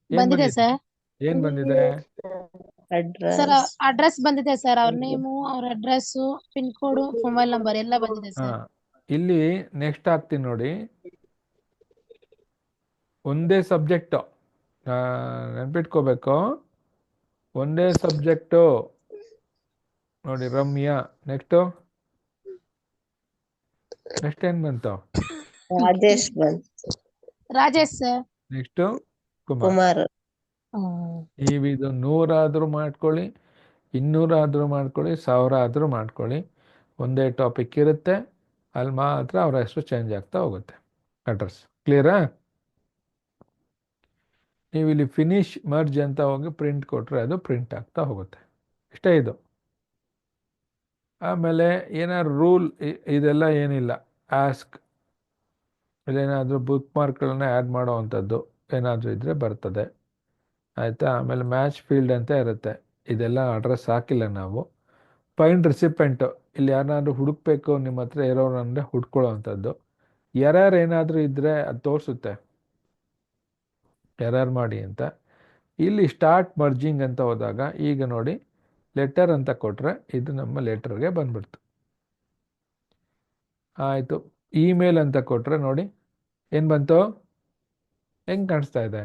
ಏನು ಬಂದಿದೆ ಬಂದಿದೆ? ಸರ್. ಏನು ಬಂದಿದೆ? ಸರ್ ಅಡ್ರೆಸ್ ಬಂದಿದೆ ಸರ್, ಅವ್ರ ನೇಮು, ಅವ್ರ address, pin code, mobile number ಎಲ್ಲ ಬಂದಿದೆ ಸರ್. ಹಾಂ, ಇಲ್ಲಿ ನೆಕ್ಸ್ಟ್ ಹಾಕ್ತೀನಿ ನೋಡಿ, ಒಂದೇ ಸಬ್ಜೆಕ್ಟು, ನೆನ್ಪಿಟ್ಕೋಬೇಕು, ಒಂದೇ ಸಬ್ಜೆಕ್ಟು ನೋಡಿ, ರಮ್ಯಾ. ನೆಕ್ಸ್ಟು ನೆಕ್ಸ್ಟ್ ಏನು ಬಂತು? ರಾಜೇಶ್ ಸರ್. ನೆಕ್ಸ್ಟು ಕುಮಾರ್. ನೀವಿದು 100 ಆದರೂ ಮಾಡ್ಕೊಳ್ಳಿ, 200 ಆದರೂ ಮಾಡ್ಕೊಳ್ಳಿ, 1000 ಆದರೂ ಮಾಡ್ಕೊಳ್ಳಿ, ಒಂದೇ ಟಾಪಿಕ್ ಇರುತ್ತೆ. ಅಲ್ಲಿ ಮಾತ್ರ ಅವರ ಹೆಸರು ಚೇಂಜ್ ಆಗ್ತಾ ಹೋಗುತ್ತೆ, ಅಡ್ರೆಸ್. ಕ್ಲಿಯರಾ? ನೀವು ಇಲ್ಲಿ ಫಿನಿಶ್ ಮರ್ಜ್ ಅಂತ ಹೋಗಿ ಪ್ರಿಂಟ್ ಕೊಟ್ಟರೆ ಅದು ಪ್ರಿಂಟ್ ಆಗ್ತಾ ಹೋಗುತ್ತೆ. ಇಷ್ಟೇ ಇದು. ಆಮೇಲೆ ಏನಾದ್ರು ರೂಲ್ ಇದೆಲ್ಲ ಏನಿಲ್ಲ. ಆಸ್ಕ್, ಇಲ್ಲೇನಾದರೂ ಬುಕ್ ಮಾರ್ಕ್ಗಳನ್ನ ಆ್ಯಡ್ ಮಾಡೋ ಅಂಥದ್ದು ಏನಾದರೂ ಇದ್ದರೆ ಬರ್ತದೆ, ಆಯಿತಾ. ಆಮೇಲೆ ಮ್ಯಾಚ್ ಫೀಲ್ಡ್ ಅಂತ ಇರುತ್ತೆ, ಇದೆಲ್ಲ ಅಡ್ರೆಸ್ ಹಾಕಿಲ್ಲ ನಾವು. ಫೈಂಡ್ ರಿಸಿಪೆಂಟು, ಇಲ್ಲಿ ಯಾರನ್ನಾದ್ರೂ ಹುಡುಕ್ಬೇಕು ನಿಮ್ಮ ಹತ್ರ ಇರೋರಂದರೆ ಹುಡ್ಕೊಳ್ಳೋ ಅಂಥದ್ದು. ಎರರ್ ಏನಾದರೂ ಇದ್ದರೆ ಅದು ತೋರಿಸುತ್ತೆ, ಎರರ್ ಮಾಡಿ ಅಂತ. ಇಲ್ಲಿ ಸ್ಟಾರ್ಟ್ ಮರ್ಜಿಂಗ್ ಅಂತ ಹೋದಾಗ ಈಗ ನೋಡಿ, ಲೆಟರ್ ಅಂತ ಕೊಟ್ಟರೆ ಇದು ನಮ್ಮ ಲೆಟರ್ಗೆ ಬಂದ್ಬಿಡ್ತು. ಆಯಿತು. ಇಮೇಲ್ ಅಂತ ಕೊಟ್ಟರೆ ನೋಡಿ ಏನು ಬಂತು, ಹೆಂಗೆ ಕಾಣಿಸ್ತಾ ಇದೆ?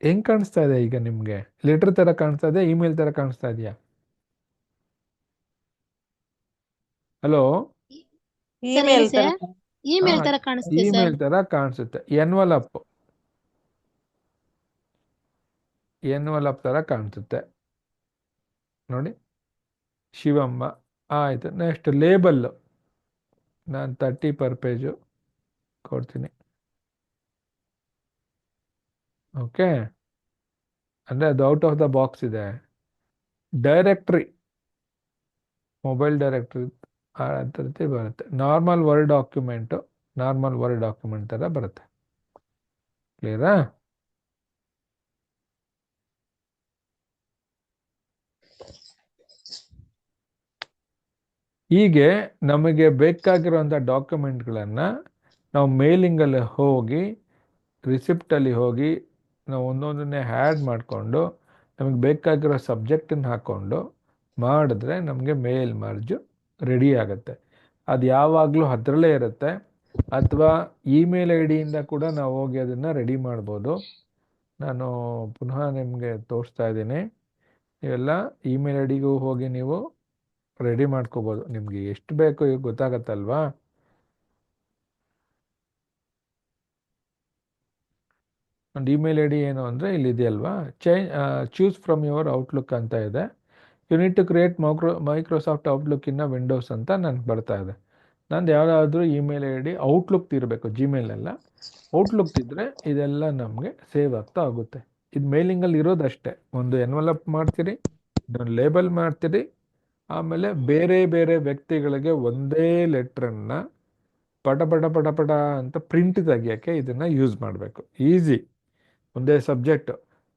ಹೆಂಗೆ ಕಾಣಿಸ್ತಾ ಇದೆ ಈಗ ನಿಮಗೆ? ಲೆಟರ್ ಥರ ಕಾಣಿಸ್ತಾ ಇದೆ, ಇಮೇಲ್ ಥರ ಕಾಣಿಸ್ತಾ ಇದೆಯಾ? ಹಲೋ, ಸರ್ ಹೇಳಿ ಸರ್. ಇಮೇಲ್ ತರ ಕಾಣಿಸ್ತಿದೆ ಸರ್. ಇಮೇಲ್ ಥರ ಕಾಣಿಸುತ್ತೆ. ಎನ್ವಲಪ್ ಥರ ಕಾಣಿಸುತ್ತೆ ನೋಡಿ, ಶಿವಮ್ಮ. ಆಯಿತು. ನೆಕ್ಸ್ಟ್ ಲೇಬಲ್ಲು ನಾನು 30 ಪರ್ ಪೇಜು ಕೊಡ್ತೀನಿ. ಓಕೆ, ಅಂದರೆ ಅದು ಔಟ್ ಆಫ್ ದ ಬಾಕ್ಸ್ ಇದೆ. ಡೈರೆಕ್ಟ್ರಿ, ಮೊಬೈಲ್ ಡೈರೆಕ್ಟ್ರಿ ಆ ರೀತಿ ಬರುತ್ತೆ. ನಾರ್ಮಲ್ ವರ್ಡ್ ಡಾಕ್ಯುಮೆಂಟ್ ಥರ ಬರುತ್ತೆ. ಕ್ಲಿಯರಾ? ಹೀಗೆ ನಮಗೆ ಬೇಕಾಗಿರುವಂಥ ಡಾಕ್ಯುಮೆಂಟ್ಗಳನ್ನು ನಾವು ಮೇಲಿಂಗಲ್ಲಿ ಹೋಗಿ, ರಿಸಿಪ್ಟಲ್ಲಿ ಹೋಗಿ ನಾವು ಒಂದೊಂದನ್ನೇ ಆ್ಯಡ್ ಮಾಡಿಕೊಂಡು ನಮಗೆ ಬೇಕಾಗಿರೋ ಸಬ್ಜೆಕ್ಟನ್ನು ಹಾಕ್ಕೊಂಡು ಮಾಡಿದ್ರೆ ನಮಗೆ ಮೇಲ್ ಮರ್ಜು ರೆಡಿ ಆಗುತ್ತೆ. ಅದು ಯಾವಾಗಲೂ ಅದರಲ್ಲೇ ಇರುತ್ತೆ, ಅಥವಾ ಇಮೇಲ್ ಐ ಡಿಯಿಂದ ಕೂಡ ನಾವು ಹೋಗಿ ಅದನ್ನು ರೆಡಿ ಮಾಡ್ಬೋದು. ನಾನು ಪುನಃ ನಿಮಗೆ ತೋರಿಸ್ತಾ ಇದ್ದೀನಿ. ಇವೆಲ್ಲ ಇಮೇಲ್ ಐ ಡಿಗೂ ಹೋಗಿ ನೀವು ರೆಡಿ ಮಾಡ್ಕೋಬೋದು, ನಿಮಗೆ ಎಷ್ಟು ಬೇಕು ಈಗ ಗೊತ್ತಾಗತ್ತಲ್ವಾ. ಒಂದು ಇಮೇಲ್ ಐ ಡಿ ಏನು ಅಂದರೆ ಇಲ್ಲಿದೆಯಲ್ವಾ, ಚೂಸ್ ಫ್ರಮ್ ಯುವರ್ ಔಟ್ಲುಕ್ ಅಂತ ಇದೆ. You need to create Microsoft Outlook in Windows ಅಂತ ನನಗೆ ಬರ್ತಾ ಇದೆ. ನಂದು ಯಾವುದಾದ್ರೂ ಇಮೇಲ್ ಐ ಡಿ ಔಟ್ಲುಕ್ ಇರಬೇಕು, ಜಿಮೇಲೆಲ್ಲ ಔಟ್ಲುಕ್ ಇದ್ದರೆ ಇದೆಲ್ಲ ನಮಗೆ ಸೇವ್ ಆಗ್ತಾ ಹೋಗುತ್ತೆ. ಇದು ಮೇಲಿಂಗಲ್ಲಿ ಇರೋದಷ್ಟೇ. ಒಂದು ಎನ್ವಲಪ್ ಮಾಡ್ತೀರಿ, ಇನ್ನೊಂದು ಲೇಬಲ್ ಮಾಡ್ತೀರಿ, ಆಮೇಲೆ ಬೇರೆ ಬೇರೆ ವ್ಯಕ್ತಿಗಳಿಗೆ ಒಂದೇ ಲೆಟ್ರನ್ನು ಪಟ ಪಟ ಪಟ ಪಟ ಅಂತ ಪ್ರಿಂಟ್ ತೆಗಿಯೋಕ್ಕೆ ಇದನ್ನು ಯೂಸ್ ಮಾಡಬೇಕು. ಈಸಿ. ಒಂದೇ ಸಬ್ಜೆಕ್ಟ್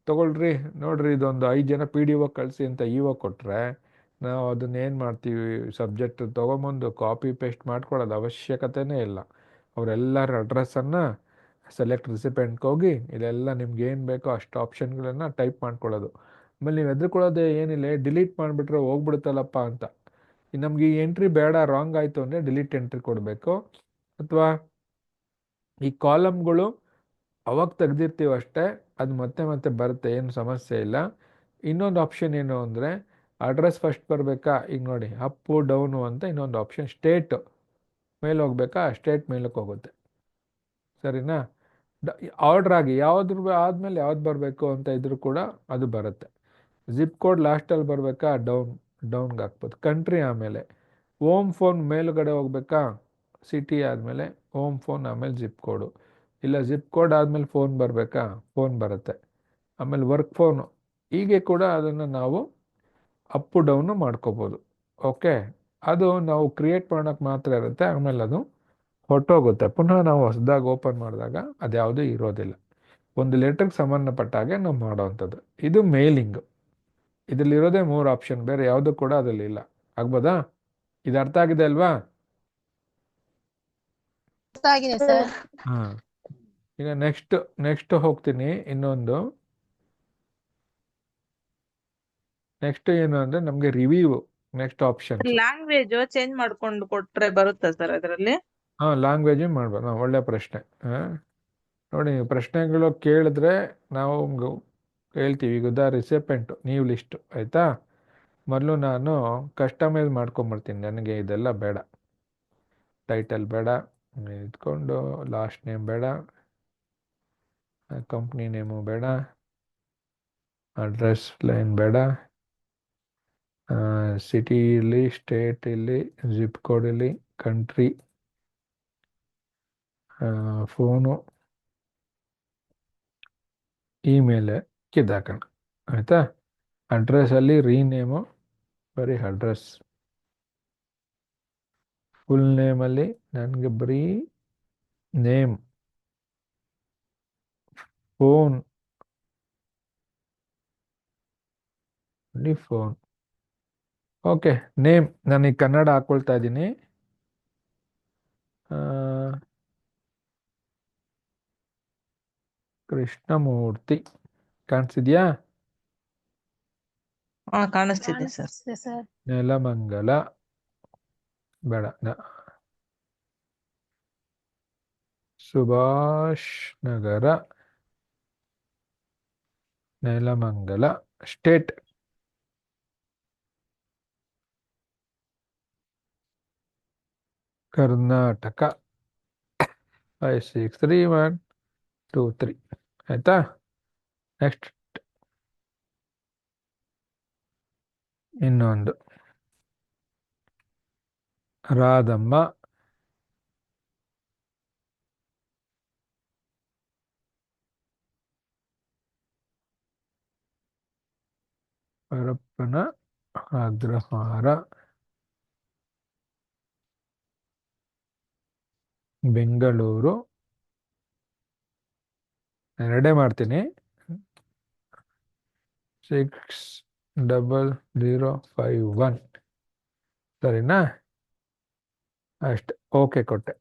ತೊಗೊಳ್ರಿ, ನೋಡ್ರಿ ಇದೊಂದು 5 ಜನ PDO ಕಳಿಸಿ ಅಂತ ಇಒ ಕೊಟ್ಟರೆ ನಾವು ಅದನ್ನ ಏನು ಮಾಡ್ತೀವಿ, ಸಬ್ಜೆಕ್ಟ್ ತೊಗೊಂಬಂದು ಕಾಪಿ ಪೇಸ್ಟ್ ಮಾಡ್ಕೊಳ್ಳೋದು ಅವಶ್ಯಕತೆಯೇ ಇಲ್ಲ. ಅವರೆಲ್ಲರ ಅಡ್ರೆಸ್ಸನ್ನು ಸೆಲೆಕ್ಟ್ ರಿಸಿಪೆಂಟ್ಗೆ ಹೋಗಿ ಇಲ್ಲೆಲ್ಲ ನಿಮ್ಗೆ ಏನು ಬೇಕೋ ಅಷ್ಟು ಆಪ್ಷನ್ಗಳನ್ನು ಟೈಪ್ ಮಾಡ್ಕೊಳ್ಳೋದು. ಆಮೇಲೆ ನೀವು ಹೆದರ್ಕೊಳ್ಳೋದೇ ಏನಿಲ್ಲ, ಡಿಲೀಟ್ ಮಾಡಿಬಿಟ್ರೆ ಹೋಗ್ಬಿಡುತ್ತಲ್ಲಪ್ಪ ಅಂತ. ನಮ್ಗೆ ಈ ಎಂಟ್ರಿ ಬೇಡ, ರಾಂಗ್ ಆಯಿತು ಅಂದರೆ ಡಿಲೀಟ್ ಎಂಟ್ರಿ ಕೊಡಬೇಕು. ಅಥವಾ ಈ ಕಾಲಮ್ಗಳು ಅವಾಗ ತೆಗ್ದಿರ್ತೀವಿ ಅಷ್ಟೇ, ಅದು ಮತ್ತೆ ಮತ್ತೆ ಬರುತ್ತೆ, ಏನು ಸಮಸ್ಯೆ ಇಲ್ಲ. ಇನ್ನೊಂದು ಆಪ್ಷನ್ ಏನು ಅಂದರೆ ಅಡ್ರೆಸ್ ಫಸ್ಟ್ ಬರಬೇಕಾ, ಈಗ ನೋಡಿ ಅಪ್ಪು ಡೌನು ಅಂತ ಇನ್ನೊಂದು ಆಪ್ಷನ್. ಸ್ಟೇಟ್ ಮೇಲೆ ಹೋಗ್ಬೇಕಾ, ಸ್ಟೇಟ್ ಮೇಲಕ್ಕೆ ಹೋಗುತ್ತೆ. ಸರಿನಾ? ಆರ್ಡ್ರ್ ಆಗಿ ಯಾವ್ದ್ರ ಆದಮೇಲೆ ಯಾವ್ದು ಬರಬೇಕು ಅಂತ ಇದ್ರೂ ಕೂಡ ಅದು ಬರುತ್ತೆ. ಜಿಪ್ ಕೋಡ್ ಲಾಸ್ಟಲ್ಲಿ ಬರಬೇಕಾ, ಡೌನ್ಗೆ ಹಾಕ್ಬೋದು. ಕಂಟ್ರಿ ಆಮೇಲೆ ಓಮ್ ಫೋನ್ ಮೇಲುಗಡೆ ಹೋಗ್ಬೇಕಾ, ಸಿಟಿ ಆದಮೇಲೆ ಓಮ್ ಫೋನ್ ಆಮೇಲೆ ಜಿಪ್ ಕೋಡು. ಇಲ್ಲ ಜಿಪ್ ಕೋಡ್ ಆದಮೇಲೆ ಫೋನ್ ಬರಬೇಕಾ, ಫೋನ್ ಬರುತ್ತೆ. ಆಮೇಲೆ ವರ್ಕ್ ಫೋನು, ಹೀಗೆ ಕೂಡ ಅದನ್ನು ನಾವು ಅಪ್ಪು ಡೌನು ಮಾಡ್ಕೋಬೋದು. ಓಕೆ, ಅದು ನಾವು ಕ್ರಿಯೇಟ್ ಮಾಡೋಕ್ಕೆ ಮಾತ್ರ ಇರುತ್ತೆ, ಆಮೇಲೆ ಅದು ಹೊಟ್ಟೋಗುತ್ತೆ. ಪುನಃ ನಾವು ಹೊಸದಾಗಿ ಓಪನ್ ಮಾಡಿದಾಗ ಅದ್ಯಾವುದೂ ಇರೋದಿಲ್ಲ. ಒಂದು ಲೆಟರ್ಗೆ ಸಂಬಂಧಪಟ್ಟ ಹಾಗೆ ನಾವು ಮಾಡೋವಂಥದ್ದು. ಇದು ಮೇಲಿಂಗ್. ಇದರಲ್ಲಿರೋದೇ 3 ಆಪ್ಷನ್, ಬೇರೆ ಯಾವುದು ಕೂಡ ಅದರಲ್ಲಿ ಇಲ್ಲ. ಆಗ್ಬೋದಾ? ಇದು ಅರ್ಥ ಆಗಿದೆ ಅಲ್ವಾ? ಆಗಿದೆ ಸರ್. ಹಾಂ, ಈಗ ನೆಕ್ಸ್ಟ್ ಹೋಗ್ತೀನಿ. ಇನ್ನೊಂದು ನೆಕ್ಸ್ಟ್ ಏನು ಅಂದರೆ ನಮಗೆ review next options. Language change ಮಾಡ್ಕೊಂಡು ಕೊಟ್ರೆ ಬರುತ್ತಾ ಸರ್ ಅದರಲ್ಲಿ? ಹಾಂ, ಲ್ಯಾಂಗ್ವೇಜ್ ಮಾಡ್ಬೋದು. ಒಳ್ಳೆ ಪ್ರಶ್ನೆ. ನೋಡಿ, ಪ್ರಶ್ನೆಗಳು ಕೇಳಿದ್ರೆ ನಾವು ಹೇಳ್ತೀವಿ. ಈಗ ರಿಸಿಪೆಂಟು ನೀವು ಲಿಸ್ಟು, ಆಯಿತಾ? ಮೊದಲು ನಾನು ಕಸ್ಟಮೈಸ್ ಮಾಡ್ಕೊಂಬರ್ತೀನಿ. ನನಗೆ ಇದೆಲ್ಲ ಬೇಡ, ಟೈಟಲ್ ಬೇಡ, ಇದ್ಕೊಂಡು ಲಾಸ್ಟ್ ನೇಮ್ ಬೇಡ, ಕಂಪ್ನಿ ನೇಮು ಬೇಡ, ಅಡ್ರೆಸ್ ಲೈನ್ ಬೇಡ, ಸಿಟಿ ಇಲ್ಲಿ, ಸ್ಟೇಟ್ ಇಲ್ಲಿ, ಜಿಪ್ ಕೋಡ್ ಇಲ್ಲಿ, ಕಂಟ್ರಿ, ಫೋನು, ಇಮೇಲ್ ಕಿದ್ದಾಕೋಣ, ಆಯಿತಾ? ಅಡ್ರೆಸ್ಸಲ್ಲಿ ರೀನೇಮು, ಬರೀ ಅಡ್ರೆಸ್. ಫುಲ್ ನೇಮಲ್ಲಿ ನನಗೆ ಬರೀ name, phone, phone. Okay, name ನಾನೀಗ ಕನ್ನಡ ಹಾಕ್ಕೊಳ್ತಾ ಇದ್ದೀನಿ. ಕೃಷ್ಣಮೂರ್ತಿ ಕಾಣಿಸಿದ್ಯಾ? ಕಾಣಿಸ್ತಿದೆ ಸರ್. ಕಾಣಿಸ್ತಿದೆ ಸರ್. ನೆಲಮಂಗಲ ಬೇಡ, ಸುಭಾಷ್ ನಗರ, ನೆಲಮಂಗಲ. ಸ್ಟೇಟ್ ಕರ್ನಾಟಕ 563123. ಆಯ್ತಾ? ನೆಕ್ಸ್ಟ್ ಇನ್ನೊಂದು ರಾಧಮ್ಮ, ಪರಪ್ಪನ ಅಗ್ರಹಾರ, ಬೆಂಗಳೂರು. ಎರಡೇ ಮಾಡ್ತೀನಿ. 60051. ಸರಿನಾ? ಅಷ್ಟೆ. ಓಕೆ ಕೊಟ್ಟೆ.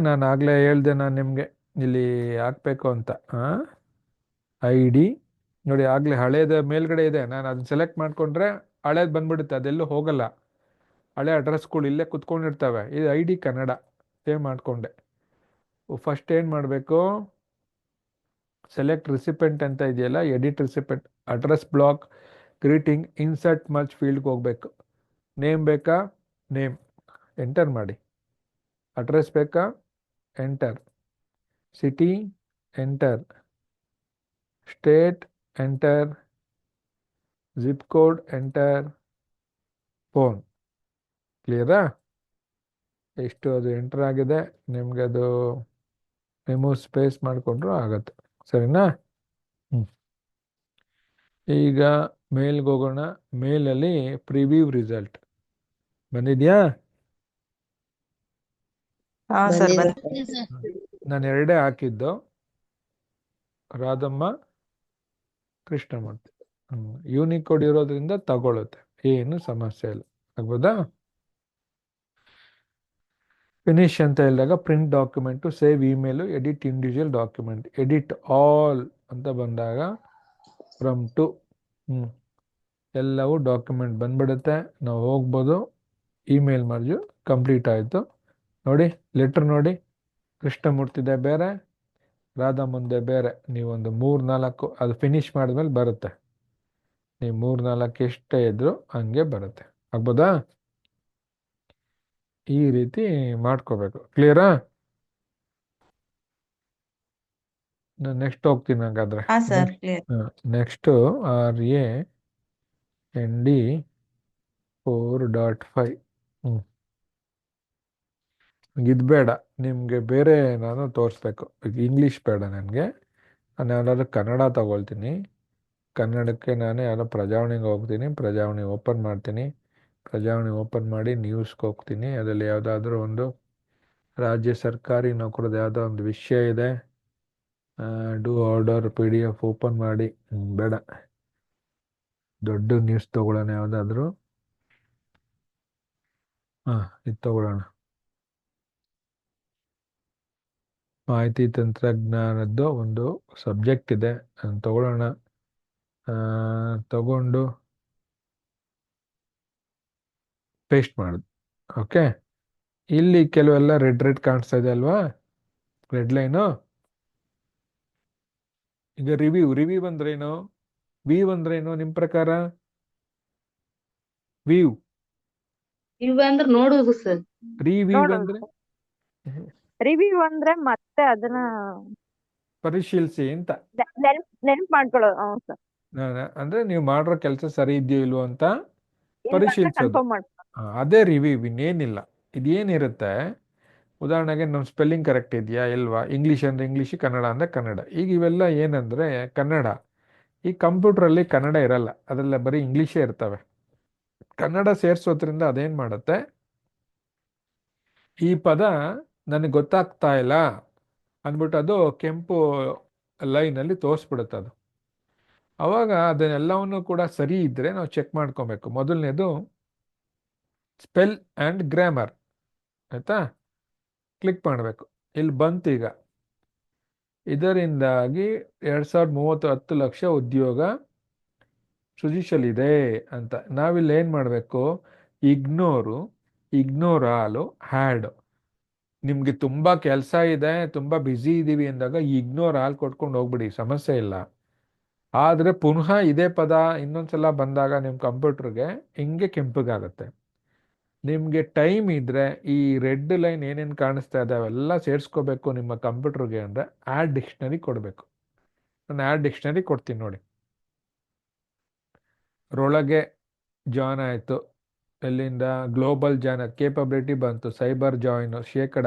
ನಾನು ಆಗಲೇ ಹೇಳ್ದೆ, ನಾನು ನಿಮಗೆ ಇಲ್ಲಿ ಹಾಕಬೇಕು ಅಂತ. ID ನೋಡಿ, ಆಗಲೇ ಹಳೇದು ಮೇಲ್ಗಡೆ ಇದೆ. ನಾನು ಅದನ್ನ ಸೆಲೆಕ್ಟ್ ಮಾಡಿಕೊಂಡ್ರೆ ಹಳೇದು ಬಂದ್ಬಿಡುತ್ತೆ, ಅದೆಲ್ಲೂ ಹೋಗಲ್ಲ. ಹಳೆ ಅಡ್ರೆಸ್ಗಳು ಇಲ್ಲೇ ಕುತ್ಕೊಂಡಿರ್ತವೆ. ಇದು ID ಕನ್ನಡ ಸೇವ್ ಮಾಡಿಕೊಂಡೆ. ಫಸ್ಟ್ ಏನು ಮಾಡಬೇಕು, ಸೆಲೆಕ್ಟ್ ರಿಸಿಪೆಂಟ್ ಅಂತ ಇದೆಯಲ್ಲ, edit recipient, address block, greeting, insert merge ಫೀಲ್ಡ್ಗೆ ಹೋಗಬೇಕು. ನೇಮ್ ಬೇಕಾ, ನೇಮ್ ಎಂಟರ್ ಮಾಡಿ. ಅಡ್ರೆಸ್ ಬೇಕಾ, enter. City enter. State enter. Zip code enter. Phone. ಕ್ಲಿಯರಾ? ಎಷ್ಟು ಅದು ಎಂಟರ್ ಆಗಿದೆ, ನಿಮಗೆ ಅದು ರಿಮೂವ್ ಸ್ಪೇಸ್ ಮಾಡಿಕೊಂಡ್ರು ಆಗುತ್ತೆ. ಸರಿನಾ? ಈಗ ಮೇಲ್ಗೆ ಹೋಗೋಣ. ಮೇಲಲ್ಲಿ ಪ್ರಿವ್ಯೂ ರಿಸಲ್ಟ್ ಬಂದಿದ್ಯಾ? ನಾನು ಎರಡೇ ಹಾಕಿದ್ದು, ರಾಧಮ್ಮ, ಕೃಷ್ಣಮೂರ್ತಿ. ಯೂನಿಕೋಡ್ ಇರೋದ್ರಿಂದ ತಗೊಳುತ್ತೆ, ಏನು ಸಮಸ್ಯೆ ಇಲ್ಲ. ಆಗ್ಬೋದಾ? ಫಿನಿಶ್ ಅಂತ ಹೇಳಿದಾಗ print document, save email, edit individual document, edit all ಅಂತ ಬಂದಾಗ ಫ್ರಮ್ ಟು ಎಲ್ಲವೂ ಡಾಕ್ಯುಮೆಂಟ್ ಬಂದ್ಬಿಡುತ್ತೆ. ನಾವು ಹೋಗ್ಬೋದು, ಇಮೇಲ್ ಮಾಡಿದ್ವಿ, ಕಂಪ್ಲೀಟ್ ಆಯಿತು. ನೋಡಿ ಲೆಟ್ರ್ ನೋಡಿ, ಕೃಷ್ಣಮೂರ್ತಿದೆ ಬೇರೆ, ರಾಧಾ ಮುಂದೆ ಬೇರೆ. ನೀವೊಂದು 3-4 ಅದು ಫಿನಿಶ್ ಮಾಡಿದ್ಮೇಲೆ ಬರುತ್ತೆ. ನೀವು 3-4 ಎಷ್ಟೇ ಇದ್ರು ಹಂಗೆ ಬರುತ್ತೆ. ಆಗ್ಬೋದಾ? ಈ ರೀತಿ ಮಾಡ್ಕೋಬೇಕು. ಕ್ಲಿಯರಾ? ನಾನು ನೆಕ್ಸ್ಟ್ ಹೋಗ್ತೀನಿ ಹಾಗಾದ್ರೆ. ಹಾ ಸರ್ ಕ್ಲಿಯರ್. Next RAND 4.5. ಇದು ಬೇಡ ನಿಮಗೆ, ಬೇರೆ ನಾನು ತೋರಿಸ್ಬೇಕು. ಈಗ ಇಂಗ್ಲೀಷ್ ಬೇಡ ನನಗೆ. ನಾನು ಯಾವ್ದಾದ್ರು ಕನ್ನಡ ತಗೊಳ್ತೀನಿ. ಕನ್ನಡಕ್ಕೆ ನಾನು ಯಾರೋ ಪ್ರಜಾವಾಣಿಗೆ ಹೋಗ್ತೀನಿ, ಪ್ರಜಾವಾಣಿ ಓಪನ್ ಮಾಡ್ತೀನಿ. ಪ್ರಜಾವಾಣಿ ಓಪನ್ ಮಾಡಿ ನ್ಯೂಸ್ಗೆ ಹೋಗ್ತೀನಿ. ಅದರಲ್ಲಿ ಯಾವುದಾದ್ರೂ ಒಂದು ರಾಜ್ಯ ಸರ್ಕಾರಿ ನೌಕರದ್ದು ಯಾವುದೋ ಒಂದು ವಿಷಯ ಇದೆ. ಡೂ ಆರ್ಡರ್ PDF ಓಪನ್ ಮಾಡಿ. ಬೇಡ, ದೊಡ್ಡ ನ್ಯೂಸ್ ತಗೊಳ್ಳೋಣ ಯಾವುದಾದ್ರೂ. ಇದು ತಗೊಳ್ಳೋಣ. ಮಾಹಿತಿ ತಂತ್ರಜ್ಞಾನದ್ದು ಒಂದು ಸಬ್ಜೆಕ್ಟ್ ಇದೆ, ಅದನ್ನು ತಗೊಳ್ಳೋಣ. ತಗೊಂಡು ಪೇಸ್ಟ್ ಮಾಡೋದು. ಓಕೆ, ಇಲ್ಲಿ ಕೆಲವೆಲ್ಲ ರೆಡ್ ಕಾಣಿಸ್ತಾ ಇದೆ ಅಲ್ವಾ, ರೆಡ್ ಲೈನು. ಈಗ ರಿವ್ಯೂ ಅಂದ್ರೇನು? ವ್ಯೂ ಅಂದ್ರೇನು ನಿಮ್ಮ ಪ್ರಕಾರ? ವ್ಯೂ ಇವ್ ಅಂದ್ರೆ ನೋಡುದು ಸರ್. ರಿವ್ಯೂ ನೋಡೋದು. ಅಂದ್ರೆ ರಿವ್ಯೂ ಅಂದ್ರೆ ಮತ್ತೆ ಅದನ್ನ ಪರಿಶೀಲಿಸಿ ಅಂತ. ನೆನ್ಪ್ ಮಾಡ್ಕೊಳ್ಳೋದು. ಹ್ಞೂ ಸರ್. ಅಂದ್ರೆ ನೀವು ಮಾಡಿರೋ ಕೆಲಸ ಸರಿ ಇದೆಯೋ ಇಲ್ವೋ ಅಂತ ಪರಿಶೀಲಿಸೋದು. ಕನ್ಫರ್ಮ್ ಮಾಡ್ಕೊಳ್ಳೋದು. ಅದೇ ರಿವ್ಯೂ, ಇನ್ನೇನಿಲ್ಲ. ಇದೇನಿರುತ್ತೆ, ಉದಾಹರಣೆಗೆ ನಮ್ಮ ಸ್ಪೆಲ್ಲಿಂಗ್ ಕರೆಕ್ಟ್ ಇದೆಯಾ ಇಲ್ವಾ, ಇಂಗ್ಲೀಷ್ ಅಂದರೆ ಇಂಗ್ಲೀಷ್, ಕನ್ನಡ ಅಂದರೆ ಕನ್ನಡ. ಈಗ ಇವೆಲ್ಲ ಏನಂದರೆ ಕನ್ನಡ. ಈ ಕಂಪ್ಯೂಟ್ರಲ್ಲಿ ಕನ್ನಡ ಇರಲ್ಲ, ಅದೆಲ್ಲ ಬರೀ ಇಂಗ್ಲೀಷೇ ಇರ್ತವೆ. ಕನ್ನಡ ಸೇರಿಸೋದ್ರಿಂದ ಅದೇನು ಮಾಡುತ್ತೆ, ಈ ಪದ ನನಗೆ ಗೊತ್ತಾಗ್ತಾ ಇಲ್ಲ ಅಂದ್ಬಿಟ್ಟು ಅದು ಕೆಂಪು ಲೈನಲ್ಲಿ ತೋರಿಸ್ಬಿಡುತ್ತೆ ಅದು. ಅವಾಗ ಅದನ್ನೆಲ್ಲವನ್ನು ಕೂಡ ಸರಿ ಇದ್ದರೆ ನಾವು ಚೆಕ್ ಮಾಡ್ಕೊಬೇಕು. ಮೊದಲನೇದು ಸ್ಪೆಲ್ ಆ್ಯಂಡ್ ಗ್ರಾಮರ್, ಆಯಿತಾ? ಕ್ಲಿಕ್ ಮಾಡಬೇಕು. ಇಲ್ಲಿ ಬಂತು ಈಗ. ಇದರಿಂದಾಗಿ 2030 10 ಲಕ್ಷ ಉದ್ಯೋಗ ಸೃಜಿಸಲಿದೆ ಅಂತ. ನಾವಿಲ್ಲಿ ಏನು ಮಾಡಬೇಕು, ಇಗ್ನೋರ್ ಆಲು ಹ್ಯಾಡ್. ನಿಮಗೆ ತುಂಬ ಕೆಲಸ ಇದೆ, ತುಂಬ ಬ್ಯುಸಿ ಇದ್ದೀವಿ ಅಂದಾಗ ಇಗ್ನೋರ್ ಆಲ್ ಕೊಟ್ಕೊಂಡು ಹೋಗ್ಬಿಡಿ, ಸಮಸ್ಯೆ ಇಲ್ಲ. ಆದರೆ ಪುನಃ ಇದೇ ಪದ ಇನ್ನೊಂದ್ಸಲ ಬಂದಾಗ ನಿಮ್ಮ ಕಂಪ್ಯೂಟರ್ಗೆ ಹಿಂಗೆ ಕೆಂಪಗಾಗುತ್ತೆ. ನಿಮಗೆ ಟೈಮ್ ಇದ್ದರೆ ಈ ರೆಡ್ ಲೈನ್ ಏನೇನು ಕಾಣಿಸ್ತಾ ಇದೆ ಅವೆಲ್ಲ ಸೇರಿಸ್ಕೋಬೇಕು ನಿಮ್ಮ ಕಂಪ್ಯೂಟರ್ಗೆ ಅಂದರೆ ಆ್ಯಡ್ ಡಿಕ್ಷನರಿ ಕೊಡಬೇಕು. ನಾನು ಆ್ಯಡ್ ಡಿಕ್ಷನರಿ ಕೊಡ್ತೀನಿ ನೋಡಿ. ರೊಳಗೆ ಜಾಯ್ನ್ ಆಯಿತು, ಎಲ್ಲಿಂದ ಗ್ಲೋಬಲ್ ಜಾಯ್ನ್, ಕೇಪಬಿಲಿಟಿ ಬಂತು, ಸೈಬರ್ ಜಾಯ್ನು, ಶೇಕಡ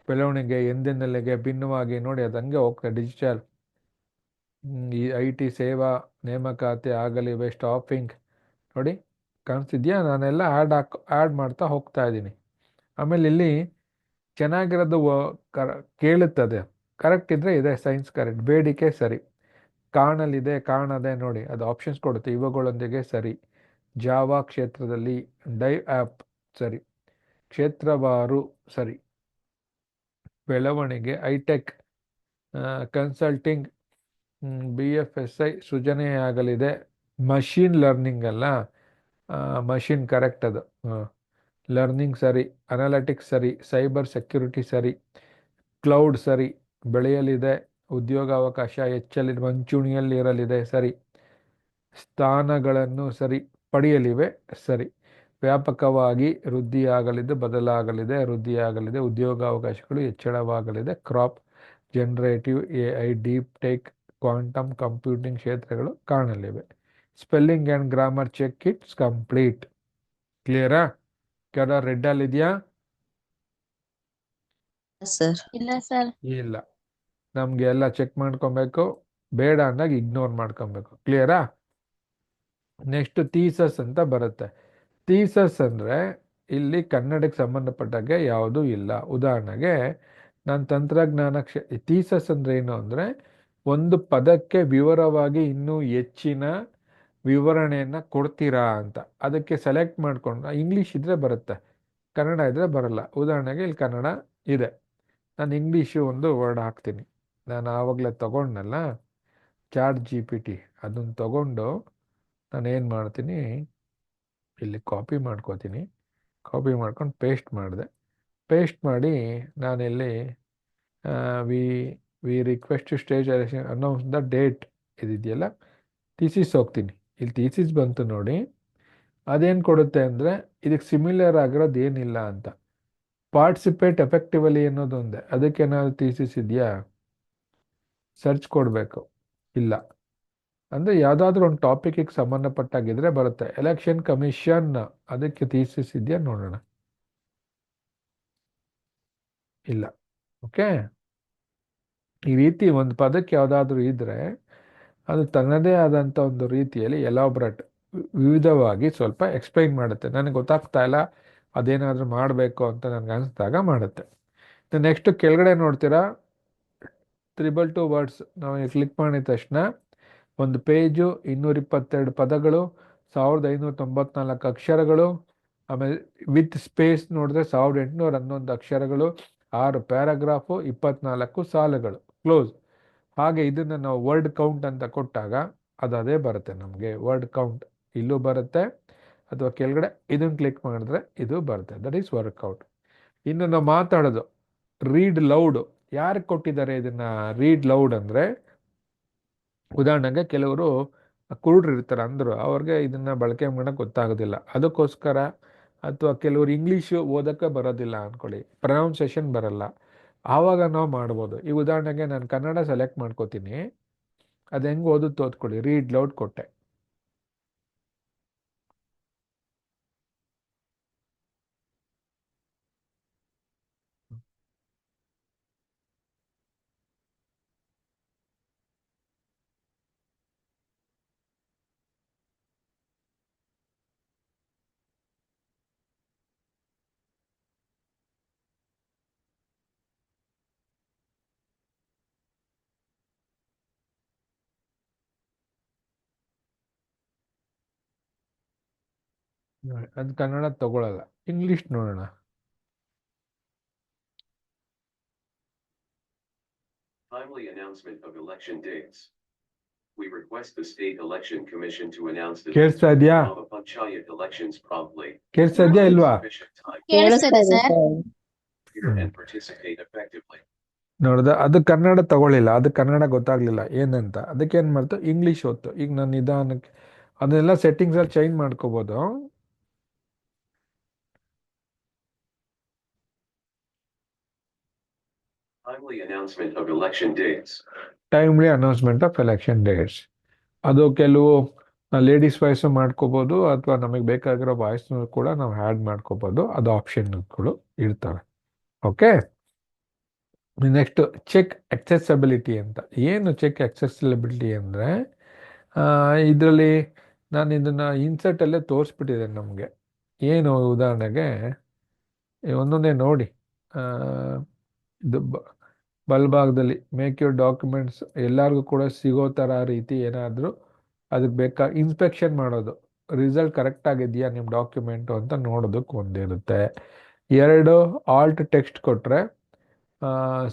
ಬೆಳವಣಿಗೆ ಎಂದೆಂದಲ್ಲಿಗೆ ಭಿನ್ನವಾಗಿ ನೋಡಿ, ಅದು ಹಂಗೆ ಹೋಗ್ತದೆ. ಡಿಜಿಟಲ್, ಈ IT ಸೇವಾ ನೇಮಕಾತಿ ಆಗಲಿವೆ, ಸ್ಟಾಫಿಂಗ್ ನೋಡಿ ಕಾಣಿಸ್ತಿದ್ಯಾ. ನಾನೆಲ್ಲ ಆ್ಯಡ್ ಮಾಡ್ತಾ ಹೋಗ್ತಾ ಇದ್ದೀನಿ. ಆಮೇಲೆ ಇಲ್ಲಿ ಚೆನ್ನಾಗಿರೋದು ಕೇಳುತ್ತದೆ, ಕರೆಕ್ಟ್ ಇದ್ದರೆ ಇದೆ ಸೈನ್ಸ್ ಕರೆಕ್ಟ್, ಬೇಡಿಕೆ ಸರಿ, ಕಾಣದೆ ನೋಡಿ ಅದು ಆಪ್ಷನ್ಸ್ ಕೊಡುತ್ತೆ, ಇವುಗಳೊಂದಿಗೆ ಸರಿ. ಜಾವಾ ಕ್ಷೇತ್ರದಲ್ಲಿ ಡೈವ್ ಆ್ಯಪ್ ಸರಿ, ಕ್ಷೇತ್ರವಾರು ಸರಿ, ಬೆಳವಣಿಗೆ ಐಟೆಕ್ ಕನ್ಸಲ್ಟಿಂಗ್ BFSI ಸೃಜನೆಯಾಗಲಿದೆ. ಮಷೀನ್ ಲರ್ನಿಂಗ್ ಅಲ್ಲ, ಮಷೀನ್ ಕರೆಕ್ಟ್ ಅದು. ಲರ್ನಿಂಗ್ ಸರಿ, ಅನಾಲಿಟಿಕ್ಸ್ ಸರಿ, ಸೈಬರ್ ಸೆಕ್ಯುರಿಟಿ ಸರಿ, ಕ್ಲೌಡ್ ಸರಿ, ಬೆಳೆಯಲಿದೆ, ಉದ್ಯೋಗಾವಕಾಶ ಹೆಚ್ಚಲಿ ಮುಂಚೂಣಿಯಲ್ಲಿ ಇರಲಿದೆ ಸರಿ, ಸ್ಥಾನಗಳನ್ನು ಸರಿ ಪಡೆಯಲಿವೆ ಸರಿ, ವ್ಯಾಪಕವಾಗಿ ವೃದ್ಧಿಯಾಗಲಿದೆ, ಉದ್ಯೋಗಾವಕಾಶಗಳು ಹೆಚ್ಚಳವಾಗಲಿದೆ, crop generative AI deep tech quantum computing ಕ್ಷೇತ್ರಗಳು ಕಾಣಲಿವೆ. Spelling and grammar check it's complete. ಕ್ಲಿಯರಾ? ಕೆಲ ರೆಡ್ಡಲ್ಲಿದೆಯಾ? ಸರ್ ಇಲ್ಲ ಸರ್. ಇಲ್ಲ. ನಮಗೆ ಎಲ್ಲ ಚೆಕ್ ಮಾಡ್ಕೊಬೇಕು, ಬೇಡ ಅಂದಾಗ ಇಗ್ನೋರ್ ಮಾಡ್ಕೊಬೇಕು. ಕ್ಲಿಯರಾ? ನೆಕ್ಸ್ಟ್ ಥೀಸಸ್ ಅಂತ ಬರುತ್ತೆ. ಥೀಸಸ್ ಅಂದರೆ ಇಲ್ಲಿ ಕನ್ನಡಕ್ಕೆ ಸಂಬಂಧಪಟ್ಟಾಗೆ ಯಾವುದೂ ಇಲ್ಲ. ಉದಾಹರಣೆಗೆ ನಾನು ತಂತ್ರಜ್ಞಾನ ಥೀಸಸ್ ಅಂದರೆ ಏನು ಅಂದರೆ ಒಂದು ಪದಕ್ಕೆ ವಿವರವಾಗಿ ಇನ್ನೂ ಹೆಚ್ಚಿನ ವಿವರಣೆಯನ್ನು ಕೊಡ್ತೀರಾ ಅಂತ. ಅದಕ್ಕೆ ಸೆಲೆಕ್ಟ್ ಮಾಡಿಕೊಂಡು ಇಂಗ್ಲೀಷ್ ಇದ್ದರೆ ಬರುತ್ತೆ, ಕನ್ನಡ ಇದ್ದರೆ ಬರಲ್ಲ. ಉದಾಹರಣೆಗೆ ಇಲ್ಲಿ ಕನ್ನಡ ಇದೆ, ನಾನು ಇಂಗ್ಲೀಷು ಒಂದು ವರ್ಡ್ ಹಾಕ್ತೀನಿ. ನಾನು ಆವಾಗಲೇ ತೊಗೊಂಡನಲ್ಲ ChatGPT, ಅದನ್ನು ತಗೊಂಡು ನಾನು ಏನು ಮಾಡ್ತೀನಿ, ಇಲ್ಲಿ ಕಾಪಿ ಮಾಡ್ಕೋತೀನಿ, ಕಾಪಿ ಮಾಡ್ಕೊಂಡು ಪೇಸ್ಟ್ ಮಾಡಿದೆ. ಪೇಸ್ಟ್ ಮಾಡಿ ನಾನಿಲ್ಲಿ we we request to stage announce the date ಇದಿದೆಯಲ್ಲ, ಥೀಸಿಸ್ ಹೋಗ್ತೀನಿ. ಇಲ್ಲಿ ಥೀಸಿಸ್ ಬಂತು ನೋಡಿ. ಅದೇನು ಕೊಡುತ್ತೆ ಅಂದರೆ ಇದಕ್ಕೆ ಸಿಮಿಲರ್ ಆಗಿರೋದು ಏನಿಲ್ಲ ಅಂತ. ಪಾರ್ಟಿಸಿಪೇಟ್ ಎಫೆಕ್ಟಿವಲಿ ಅನ್ನೋದೊಂದೇ. ಅದಕ್ಕೇನಾದ್ರು ಥೀಸಿಸ್ ಇದೆಯಾ, ಸರ್ಚ್ ಕೊಡಬೇಕು. ಇಲ್ಲ ಅಂದರೆ ಯಾವುದಾದ್ರೂ ಒಂದು ಟಾಪಿಕ್ಕಿಗೆ ಸಂಬಂಧಪಟ್ಟಾಗಿದ್ರೆ ಬರುತ್ತೆ. ಎಲೆಕ್ಷನ್ ಕಮಿಷನ್, ಅದಕ್ಕೆ ಥೀಸಿಸ್ ಇದೆಯಾ ನೋಡೋಣ. ಇಲ್ಲ. ಓಕೆ, ಈ ರೀತಿ ಒಂದು ಪದಕ್ಕೆ ಯಾವುದಾದ್ರೂ ಇದ್ದರೆ ಅದು ತನ್ನದೇ ಆದಂಥ ಒಂದು ರೀತಿಯಲ್ಲಿ ಎಲಾಬ್ರೇಟ್, ವಿವಿಧವಾಗಿ ಸ್ವಲ್ಪ ಎಕ್ಸ್ಪ್ಲೈನ್ ಮಾಡುತ್ತೆ. ನನಗೆ ಗೊತ್ತಾಗ್ತಾ ಇಲ್ಲ, ಅದೇನಾದರೂ ಮಾಡಬೇಕು ಅಂತ ನನಗೆ ಅನಿಸಿದಾಗ ಮಾಡುತ್ತೆ. ನೆಕ್ಸ್ಟ್ ಕೆಳಗಡೆ ನೋಡ್ತೀರಾ 222 ವರ್ಡ್ಸ್. ನಾವು ಕ್ಲಿಕ್ ಮಾಡಿದ ತಕ್ಷಣ ಒಂದು ಪೇಜು, 222 ಪದಗಳು, 1594 ಅಕ್ಷರಗಳು. ಆಮೇಲೆ ವಿತ್ ಸ್ಪೇಸ್ ನೋಡಿದ್ರೆ 1811 ಅಕ್ಷರಗಳು, 6 ಪ್ಯಾರಾಗ್ರಾಫು, 24 ಸಾಲುಗಳು, ಕ್ಲೋಸ್. ಹಾಗೆ ಇದನ್ನು ನಾವು ವರ್ಡ್ ಕೌಂಟ್ ಅಂತ ಕೊಟ್ಟಾಗ ಅದು ಅದೇ ಬರುತ್ತೆ ನಮಗೆ. ವರ್ಡ್ ಕೌಂಟ್ ಇಲ್ಲೂ ಬರುತ್ತೆ, ಅಥವಾ ಕೆಳಗಡೆ ಇದನ್ನು ಕ್ಲಿಕ್ ಮಾಡಿದ್ರೆ ಇದು ಬರುತ್ತೆ. That is word count. ಇನ್ನು ನಾವು ಮಾತಾಡೋದು ರೀಡ್ ಲೌಡ್. ಯಾರು ಕೊಟ್ಟಿದ್ದಾರೆ ಇದನ್ನು ರೀಡ್ ಲೌಡ್ ಅಂದರೆ, ಉದಾಹರಣೆಗೆ ಕೆಲವರು ಕುರುಡ್ರು ಇರ್ತಾರೆ, ಅಂದರು ಅವ್ರಿಗೆ ಇದನ್ನು ಬಳಕೆ ಮಾಡೋಕ್ಕೆ ಗೊತ್ತಾಗೋದಿಲ್ಲ, ಅದಕ್ಕೋಸ್ಕರ. ಅಥವಾ ಕೆಲವರು ಇಂಗ್ಲೀಷು ಓದೋಕ್ಕೆ ಬರೋದಿಲ್ಲ ಅಂದ್ಕೊಳ್ಳಿ, ಪ್ರೊನೌನ್ಸೇಷನ್ ಬರಲ್ಲ, ಆವಾಗ ನಾವು ಮಾಡ್ಬೋದು. ಈ ಉದಾಹರಣೆಗೆ ನಾನು ಕನ್ನಡ ಸೆಲೆಕ್ಟ್ ಮಾಡ್ಕೋತೀನಿ, ಅದು ಹೆಂಗೆ ಓದುತ್ತೆ ಓದ್ಕೊಳ್ಳಿ. ರೀಡ್ ಲೌಡ್ ಕೊಟ್ಟೆ. ಅದು ಕನ್ನಡ ತಗೊಳ್ಳಲ್ಲ, ಇಂಗ್ಲೀಷ್ ನೋಡೋಣ. Timely announcement of election dates. We request the State Election Commission to announce the ಕೇಳಿಸ್ತಾ ಇದೆಯಾ? of a panchayat elections promptly. ಕೇಳಿಸ್ತಾ ಇದೆಯಾ ಇಲ್ವಾ? Sufficient time ಕೇಳಿಸ್ತದೆ sir. to hear and participate effectively. ನೋಡ್ದ, ಅದು ಕನ್ನಡ ತಗೊಳ್ಳಿಲ್ಲ, ಅದು ಕನ್ನಡ ಗೊತ್ತಾಗ್ಲಿಲ್ಲ ಏನಂತ. ಅದಕ್ಕೆ ಏನು ಮಾಡ್ತು, ಇಂಗ್ಲೀಷ್ ಹೊತ್ತು. ಈಗ ನಾನು ನಿಧಾನಕ್ಕೆ ಅದನ್ನೆಲ್ಲ ಸೆಟ್ಟಿಂಗ್ಸಲ್ಲಿ ಚೇಂಜ್ ಮಾಡ್ಕೋಬೋದು. Timely announcement of election dates. Timely announcement of election dates. ಅದು ಕೆಲವು ಲೇಡೀಸ್ ವಾಯ್ಸು ಮಾಡ್ಕೋಬೋದು, ಅಥವಾ ನಮಗೆ ಬೇಕಾಗಿರೋ ವಾಯ್ಸ್ನು ಕೂಡ ನಾವು ಆ್ಯಡ್ ಮಾಡ್ಕೋಬೋದು. ಅದು ಆಪ್ಷನ್ಗಳು ಇರ್ತವೆ. ಓಕೆ, ನೆಕ್ಸ್ಟ್ ಚೆಕ್ ಅಕ್ಸೆಸಬಿಲಿಟಿ ಅಂತ. ಏನು ಚೆಕ್ ಅಕ್ಸೆಸಬಿಲಿಟಿ ಅಂದರೆ, ಇದರಲ್ಲಿ ನಾನು ಇದನ್ನು ಇನ್ಸರ್ಟಲ್ಲೇ ತೋರಿಸ್ಬಿಟ್ಟಿದ್ದೇನೆ ನಮಗೆ. ಏನು ಉದಾಹರಣೆಗೆ ಒಂದೊಂದೇ ನೋಡಿ. ಇದು ಬಲಭಾಗದಲ್ಲಿ ಮೇಕ್ ಯುವರ್ ಡಾಕ್ಯುಮೆಂಟ್ಸ್ ಎಲ್ಲರಿಗೂ ಕೂಡ ಸಿಗೋ ಥರ ರೀತಿ ಏನಾದರೂ ಅದಕ್ಕೆ ಬೇಕಾ ಇನ್ಸ್ಪೆಕ್ಷನ್ ಮಾಡೋದು, ರಿಸಲ್ಟ್ ಕರೆಕ್ಟ್ ಆಗಿದೆಯಾ ನಿಮ್ಮ ಡಾಕ್ಯುಮೆಂಟು ಅಂತ ನೋಡೋದಕ್ಕೆ ಒಂದಿರುತ್ತೆ. 2 ಆಲ್ಟ್ ಟೆಕ್ಸ್ಟ್ ಕೊಟ್ಟರೆ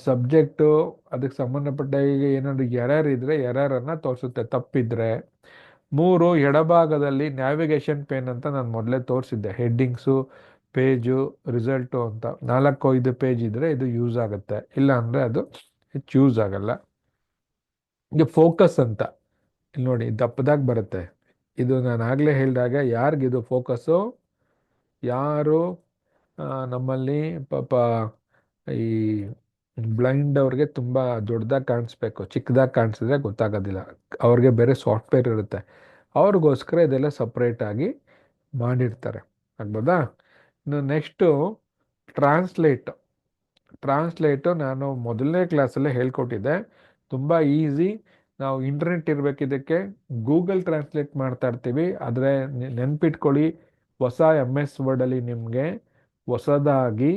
ಸಬ್ಜೆಕ್ಟು ಅದಕ್ಕೆ ಸಂಬಂಧಪಟ್ಟ ಈಗ ಏನಾದರೂ ಎರರ್ ಇದ್ದರೆ ಎರರನ್ನು ತೋರಿಸುತ್ತೆ, ತಪ್ಪಿದ್ರೆ. 3 ಎಡಭಾಗದಲ್ಲಿ ನ್ಯಾವಿಗೇಷನ್ ಪೇನ್ ಅಂತ ನಾನು ಮೊದಲೇ ತೋರಿಸಿದ್ದೆ, ಹೆಡ್ಡಿಂಗ್ಸು, ಪೇಜು, ರಿಸಲ್ಟು ಅಂತ. 4-5 ಪೇಜ್ ಇದ್ದರೆ ಇದು ಯೂಸ್ ಆಗುತ್ತೆ, ಇಲ್ಲ ಅಂದರೆ ಅದು ಹೆಚ್ಚು ಯೂಸ್ ಆಗಲ್ಲ. ಈಗ ಫೋಕಸ್ ಅಂತ ಇಲ್ಲಿ ನೋಡಿ, ದಪ್ಪದಾಗಿ ಬರುತ್ತೆ. ಇದು ನಾನು ಆಗಲೇ ಹೇಳಿದಾಗ ಯಾರಿಗಿದು ಫೋಕಸ್ಸು, ಯಾರು ನಮ್ಮಲ್ಲಿ ಪಾಪ ಈ ಬ್ಲೈಂಡ್ ಅವ್ರಿಗೆ ತುಂಬ ದೊಡ್ಡದಾಗಿ ಕಾಣಿಸ್ಬೇಕು, ಚಿಕ್ಕದಾಗಿ ಕಾಣಿಸಿದ್ರೆ ಗೊತ್ತಾಗೋದಿಲ್ಲ, ಅವ್ರಿಗೆ ಬೇರೆ ಸಾಫ್ಟ್ವೇರ್ ಇರುತ್ತೆ, ಅವ್ರಿಗೋಸ್ಕರ ಇದೆಲ್ಲ ಸಪ್ರೇಟಾಗಿ ಮಾಡಿರ್ತಾರೆ. ಆಗ್ಬೋದಾ? ಇನ್ನು ನೆಕ್ಸ್ಟು ಟ್ರಾನ್ಸ್ಲೇಟು ನಾನು ಮೊದಲನೇ ಕ್ಲಾಸಲ್ಲೇ ಹೇಳ್ಕೊಟ್ಟಿದ್ದೆ. ತುಂಬ ಈಸಿ. ನಾವು ಇಂಟರ್ನೆಟ್ ಇರಬೇಕು ಇದಕ್ಕೆ. ಗೂಗಲ್ ಟ್ರಾನ್ಸ್ಲೇಟ್ ಮಾಡ್ತಾ ಇರ್ತೀವಿ, ಆದರೆ ನೆನ್ಪಿಟ್ಕೊಳ್ಳಿ, ಹೊಸ MS ವರ್ಡಲ್ಲಿ ನಿಮಗೆ ಹೊಸದಾಗಿ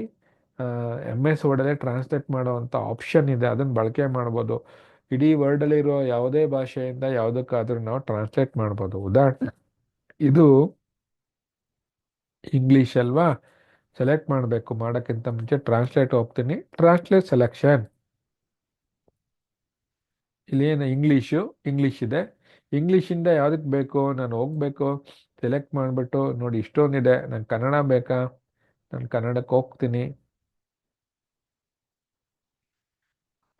MS ವರ್ಡಲ್ಲೇ ಟ್ರಾನ್ಸ್ಲೇಟ್ ಮಾಡೋವಂಥ ಆಪ್ಷನ್ ಇದೆ, ಅದನ್ನು ಬಳಕೆ ಮಾಡ್ಬೋದು. ಇಡೀ ವರ್ಡಲ್ಲಿರೋ ಯಾವುದೇ ಭಾಷೆಯಿಂದ ಯಾವುದಕ್ಕಾದ್ರೂ ನಾವು ಟ್ರಾನ್ಸ್ಲೇಟ್ ಮಾಡ್ಬೋದು. ಉದಾಹರಣೆ ಇದು ಇಂಗ್ಲೀಷ್ ಅಲ್ವಾ, ಸೆಲೆಕ್ಟ್ ಮಾಡಬೇಕು. ಮಾಡೋಕ್ಕಿಂತ ಮುಂಚೆ ಟ್ರಾನ್ಸ್ಲೇಟ್ ಹೋಗ್ತೀನಿ, ಟ್ರಾನ್ಸ್ಲೇಟ್ ಸೆಲೆಕ್ಷನ್. ಇಲ್ಲಿ ಏನು ಇಂಗ್ಲೀಷ್ ಇದೆ, ಇಂಗ್ಲೀಷಿಂದ ಯಾವುದಕ್ಕೆ ಬೇಕು, ನಾನು ಹೋಗ್ಬೇಕು, ಸೆಲೆಕ್ಟ್ ಮಾಡಿಬಿಟ್ಟು ನೋಡಿ ಇಷ್ಟೊಂದಿದೆ, ನಂಗೆ ಕನ್ನಡ ಬೇಕಾ, ನಾನು ಕನ್ನಡಕ್ಕೆ ಹೋಗ್ತೀನಿ,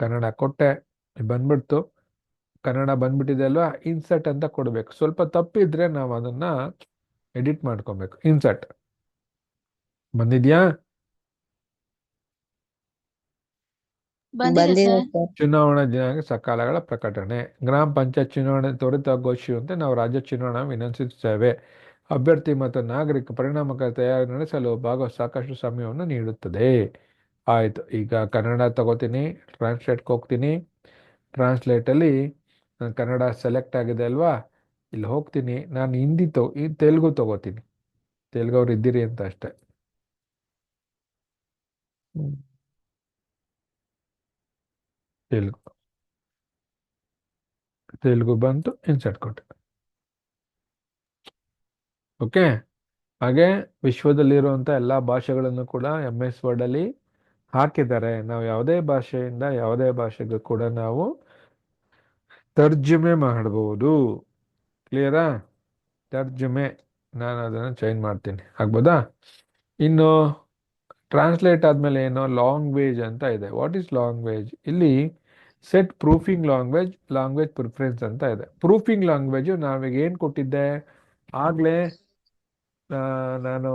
ಕನ್ನಡ ಕೊಟ್ಟೆ, ಬಂದ್ಬಿಡ್ತು, ಕನ್ನಡ ಬಂದ್ಬಿಟ್ಟಿದೆ ಅಲ್ವಾ, ಇನ್ಸರ್ಟ್ ಅಂತ ಕೊಡಬೇಕು. ಸ್ವಲ್ಪ ತಪ್ಪಿದ್ರೆ ನಾವು ಅದನ್ನ ಎಡಿಟ್ ಮಾಡ್ಕೊಬೇಕು. ಇನ್ಸರ್ಟ್ ಬಂದಿದ್ಯಾ? ಬಂದಿದೆ ಬಂದಿದೆ ಸರ್. ಸರ್. ಚುನಾವಣಾ ದಿನಾಂಕ ಸಕಾಲಗಳ ಪ್ರಕಟಣೆ. ಗ್ರಾಮ ಪಂಚಾಯತ್ ಚುನಾವಣೆ ತ್ವರಿತಗೊಳಿಸುವಂತೆ ನಾವು ರಾಜ್ಯ ಚುನಾವಣಾ ವಿನಂತಿಸುತ್ತೇವೆ. ಅಭ್ಯರ್ಥಿ ಮತ್ತು ನಾಗರಿಕ ಪರಿಣಾಮಕಾರಿ ತಯಾರಿ ನಡೆಸಲು ಸಾಕಷ್ಟು ಸಮಯವನ್ನು ನೀಡುತ್ತದೆ. ಆಯ್ತು, ಈಗ ಕನ್ನಡ ತಗೋತೀನಿ, ಟ್ರಾನ್ಸ್ಲೇಟ್ಗೆ ಹೋಗ್ತೀನಿ. ಟ್ರಾನ್ಸ್ಲೇಟಲ್ಲಿ ಕನ್ನಡ ಸೆಲೆಕ್ಟ್ ಆಗಿದೆ ಅಲ್ವಾ, ಇಲ್ಲಿ ಹೋಗ್ತೀನಿ. ನಾನು ತೆಲುಗು ತಗೋತೀನಿ, ತೆಲುಗು ಅವ್ರು ಇದ್ದೀರಿ ಅಂತ ಅಷ್ಟೆ. ತೆಲುಗು ಬಂತು, ಇನ್ಸರ್ಟ್ ಕೊಟ್ಟೆ. ಓಕೆ. ಹಾಗೆ ವಿಶ್ವದಲ್ಲಿರುವಂಥ ಎಲ್ಲ ಭಾಷೆಗಳನ್ನು ಕೂಡ MS ವರ್ಡಲ್ಲಿ ಹಾಕಿದ್ದಾರೆ. ನಾವು ಯಾವುದೇ ಭಾಷೆಯಿಂದ ಯಾವುದೇ ಭಾಷೆಗೂ ಕೂಡ ನಾವು ತರ್ಜುಮೆ ಮಾಡಬಹುದು. ಕ್ಲಿಯರಾ? ತರ್ಜುಮೆ, ನಾನು ಅದನ್ನು ಚೇಂಜ್ ಮಾಡ್ತೀನಿ, ಆಗ್ಬೋದಾ? ಇನ್ನು ಟ್ರಾನ್ಸ್ಲೇಟ್ ಆದಮೇಲೆ ಏನೋ ಲ್ಯಾಂಗ್ವೇಜ್ ಅಂತ ಇದೆ. What is language? ಇಲ್ಲಿ ಸೆಟ್ ಪ್ರೂಫಿಂಗ್ ಲ್ಯಾಂಗ್ವೇಜ್ ಪ್ರಿಫರೆನ್ಸ್ ಅಂತ ಇದೆ. ಪ್ರೂಫಿಂಗ್ ಲ್ಯಾಂಗ್ವೇಜು ನಾವೀಗ ಏನು ಕೊಟ್ಟಿದ್ದೆ ಆಗಲೇ, ನಾನು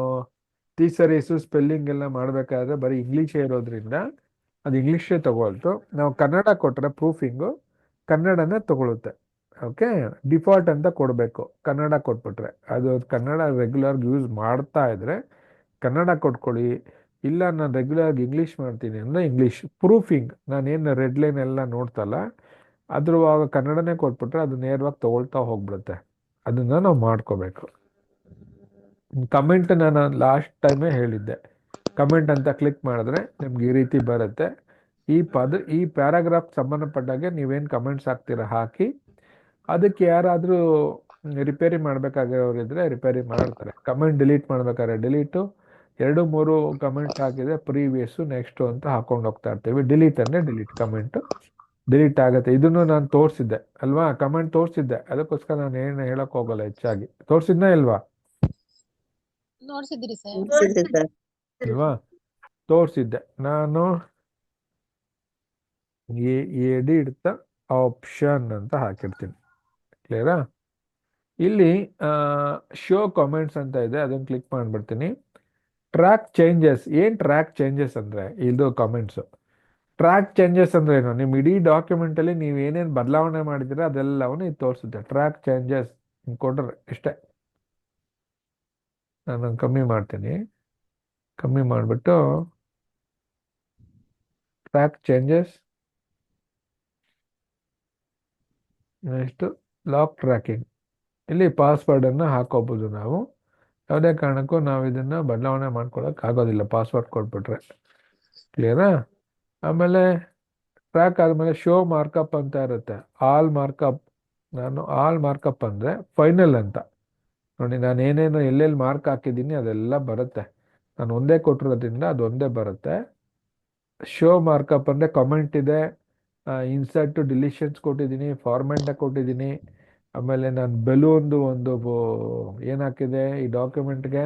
ಥೀಸರೀಸು ಸ್ಪೆಲ್ಲಿಂಗ್ ಎಲ್ಲ ಮಾಡಬೇಕಾದ್ರೆ ಬರೀ ಇಂಗ್ಲೀಷೇ ಇರೋದ್ರಿಂದ ಅದು ಇಂಗ್ಲೀಷೇ ತಗೊಳ್ತು. ನಾವು ಕನ್ನಡ ಕೊಟ್ಟರೆ ಪ್ರೂಫಿಂಗು ಕನ್ನಡನೇ ತಗೊಳುತ್ತೆ. ಓಕೆ, ಡಿಫಾಲ್ಟ್ ಅಂತ ಕೊಡಬೇಕು. ಕನ್ನಡ ಕೊಟ್ಬಿಟ್ರೆ ಅದು ಕನ್ನಡ ರೆಗ್ಯುಲರ್ ಯೂಸ್ ಮಾಡ್ತಾ ಇದ್ರೆ ಕನ್ನಡ ಕೊಟ್ಕೊಳ್ಳಿ. ಇಲ್ಲ ನಾನು ರೆಗ್ಯುಲರ್ ಇಂಗ್ಲೀಷ್ ಮಾಡ್ತೀನಿ ಅಂದರೆ ಇಂಗ್ಲೀಷ್. ಪ್ರೂಫಿಂಗ್ ನಾನೇನು ರೆಡ್ ಲೈನ್ ಎಲ್ಲ ನೋಡ್ತಲ್ಲ ಅದ್ರವಾಗ ಕನ್ನಡನೇ ಕೊಟ್ಬಿಟ್ರೆ ಅದು ನೇರವಾಗಿ ತಗೊಳ್ತಾ ಹೋಗ್ಬಿಡುತ್ತೆ. ಅದನ್ನು ನಾವು ಮಾಡ್ಕೋಬೇಕು. ಕಮೆಂಟ್ ನಾನು ಲಾಸ್ಟ್ ಟೈಮೇ ಹೇಳಿದ್ದೆ, ಕಮೆಂಟ್ ಅಂತ ಕ್ಲಿಕ್ ಮಾಡಿದ್ರೆ ನಿಮ್ಗೆ ಈ ರೀತಿ ಬರುತ್ತೆ. ಈ ಪ್ಯಾರಾಗ್ರಾಫ್ ಸಂಬಂಧಪಟ್ಟಾಗೆ ನೀವೇನು ಕಮೆಂಟ್ಸ್ ಹಾಕ್ತೀರಾ ಹಾಕಿ, ಅದಕ್ಕೆ ಯಾರಾದರೂ ರಿಪೇರಿ ಮಾಡಬೇಕಾಗಿರೋರಿದ್ರೆ ರಿಪೇರಿ ಮಾಡ್ತಾರೆ. ಕಮೆಂಟ್ ಡಿಲೀಟ್ ಮಾಡ್ಬೇಕಾದ್ರೆ ಡಿಲೀಟು, 2-3 ಕಮೆಂಟ್ ಹಾಕಿದ್ರೆ ಪ್ರೀವಿಯಸ್ಸು ನೆಕ್ಸ್ಟು ಅಂತ ಹಾಕೊಂಡು ಹೋಗ್ತಾ ಇರ್ತೀವಿ. ಡಿಲೀಟ್ ಅಂದರೆ ಡಿಲೀಟ್, ಕಮೆಂಟು ಡಿಲೀಟ್ ಆಗುತ್ತೆ. ಇದನ್ನು ನಾನು ತೋರಿಸಿದ್ದೆ ಅಲ್ವಾ, ಕಮೆಂಟ್ ತೋರಿಸಿದ್ದೆ, ಅದಕ್ಕೋಸ್ಕರ ನಾನು ಏನು ಹೇಳಕ್ ಹೋಗಲ್ಲ ಹೆಚ್ಚಾಗಿ. ತೋರಿಸಿದ್ನಾ ಇಲ್ವಾ? ನೋಡ್ಸಿದ್ದೀರಿ ಸರ್. ಮುಗ್ಸಿದೆ ಸರ್. ಅಲ್ವಾ, ತೋರಿಸಿದ್ದೆ ನಾನು. ಎಡಿಟ್ ಆಪ್ಷನ್ ಅಂತ ಹಾಕಿರ್ತೀನಿ. ಕ್ಲಿಯರಾ? ಇಲ್ಲಿ ಶೋ ಕಾಮೆಂಟ್ಸ್ ಅಂತ ಇದೆ, ಅದನ್ನು ಕ್ಲಿಕ್ ಮಾಡಿಬಿಡ್ತೀನಿ. Track changes. ಏನು ಟ್ರ್ಯಾಕ್ ಚೇಂಜಸ್ ಅಂದರೆ ಇದು ಕಾಮೆಂಟ್ಸು. ಟ್ರ್ಯಾಕ್ ಚೇಂಜಸ್ ಅಂದ್ರೆ ಏನು? ನಿಮ್ಮ ಇಡೀ ಡಾಕ್ಯುಮೆಂಟಲ್ಲಿ ನೀವು ಏನೇನು ಬದಲಾವಣೆ ಮಾಡಿದ್ದೀರಾ ಅದೆಲ್ಲವನ್ನು ಇದು ತೋರಿಸುತ್ತೆ. ಟ್ರ್ಯಾಕ್ ಚೇಂಜಸ್ ಕೊಡ್ರೆ ಇಷ್ಟೇ. ನಾನು ಕಮ್ಮಿ ಮಾಡ್ತೀನಿ, ಕಮ್ಮಿ ಮಾಡಿಬಿಟ್ಟು track changes, next lock tracking. ಇಲ್ಲಿ ಪಾಸ್ವರ್ಡನ್ನು ಹಾಕೋಬೋದು ನಾವು. ಯಾವುದೇ ಕಾರಣಕ್ಕೂ ನಾವು ಇದನ್ನು ಬದಲಾವಣೆ ಮಾಡ್ಕೊಳ್ಳೋಕೆ ಆಗೋದಿಲ್ಲ ಪಾಸ್ವರ್ಡ್ ಕೊಟ್ಬಿಟ್ರೆ. ಕ್ಲಿಯರಾ? ಆಮೇಲೆ ಟ್ರ್ಯಾಕ್ ಆದಮೇಲೆ ಶೋ ಮಾರ್ಕಪ್ ಅಂತ ಇರುತ್ತೆ. All markup. ನಾನು ಆಲ್ ಮಾರ್ಕಪ್ ಅಂದರೆ ಫೈನಲ್ ಅಂತ ನೋಡಿ. ನಾನು ಏನೇನು ಎಲ್ಲೆಲ್ಲಿ ಮಾರ್ಕ್ ಹಾಕಿದ್ದೀನಿ ಅದೆಲ್ಲ ಬರುತ್ತೆ. ನಾನು ಒಂದೇ ಕೊಟ್ಟಿರೋದ್ರಿಂದ ಅದು ಒಂದೇ ಬರುತ್ತೆ. ಶೋ ಮಾರ್ಕಪ್ ಅಂದರೆ ಕಮೆಂಟ್ ಇದೆ, ಇನ್ಸರ್ಟು ಡಿಲಿಷನ್ಸ್ ಕೊಟ್ಟಿದ್ದೀನಿ, ಫಾರ್ಮೆಂಟ ಕೊಟ್ಟಿದ್ದೀನಿ. ಆಮೇಲೆ ನಾನು ಒಂದು ಏನು ಹಾಕಿದೆ ಈ ಡಾಕ್ಯುಮೆಂಟ್ಗೆ,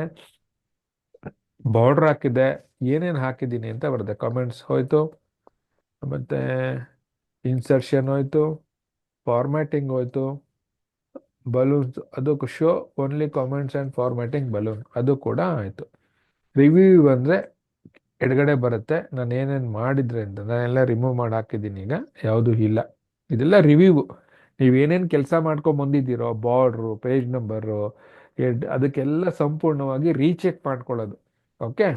ಬಾರ್ಡ್ರ್ ಹಾಕಿದೆ, ಏನೇನು ಹಾಕಿದ್ದೀನಿ ಅಂತ ಬರುತ್ತೆ. ಕಮೆಂಟ್ಸ್ ಹೋಯ್ತು, ಮತ್ತು ಇನ್ಸರ್ಷನ್ ಹೋಯ್ತು, ಫಾರ್ಮ್ಯಾಟಿಂಗ್ ಹೋಯ್ತು, ಬಲೂನ್ಸ್ ಅದಕ್ಕೆ show only comments and formatting balloon ಅದು ಕೂಡ ಆಯಿತು. ರಿವ್ಯೂ ಅಂದರೆ ಎಡಗಡೆ ಬರುತ್ತೆ. ನಾನು ಏನೇನು ಮಾಡಿದ್ರೆ ಅಂತ ನಾನೆಲ್ಲ ರಿಮೂವ್ ಮಾಡಿ ಹಾಕಿದ್ದೀನಿ. ಈಗ ಯಾವುದೂ ಇಲ್ಲ. ಇದೆಲ್ಲ ರಿವ್ಯೂ. ನೀವೇನೇನು ಕೆಲಸ ಮಾಡ್ಕೊಂಡು ಬಂದಿದ್ದೀರೋ, ಬಾರ್ಡ್ರು, ಪೇಜ್ ನಂಬರು, ಅದಕ್ಕೆಲ್ಲ ಸಂಪೂರ್ಣವಾಗಿ ರೀಚೆಕ್ ಮಾಡ್ಕೊಳ್ಳೋದು. ಓಕೆ,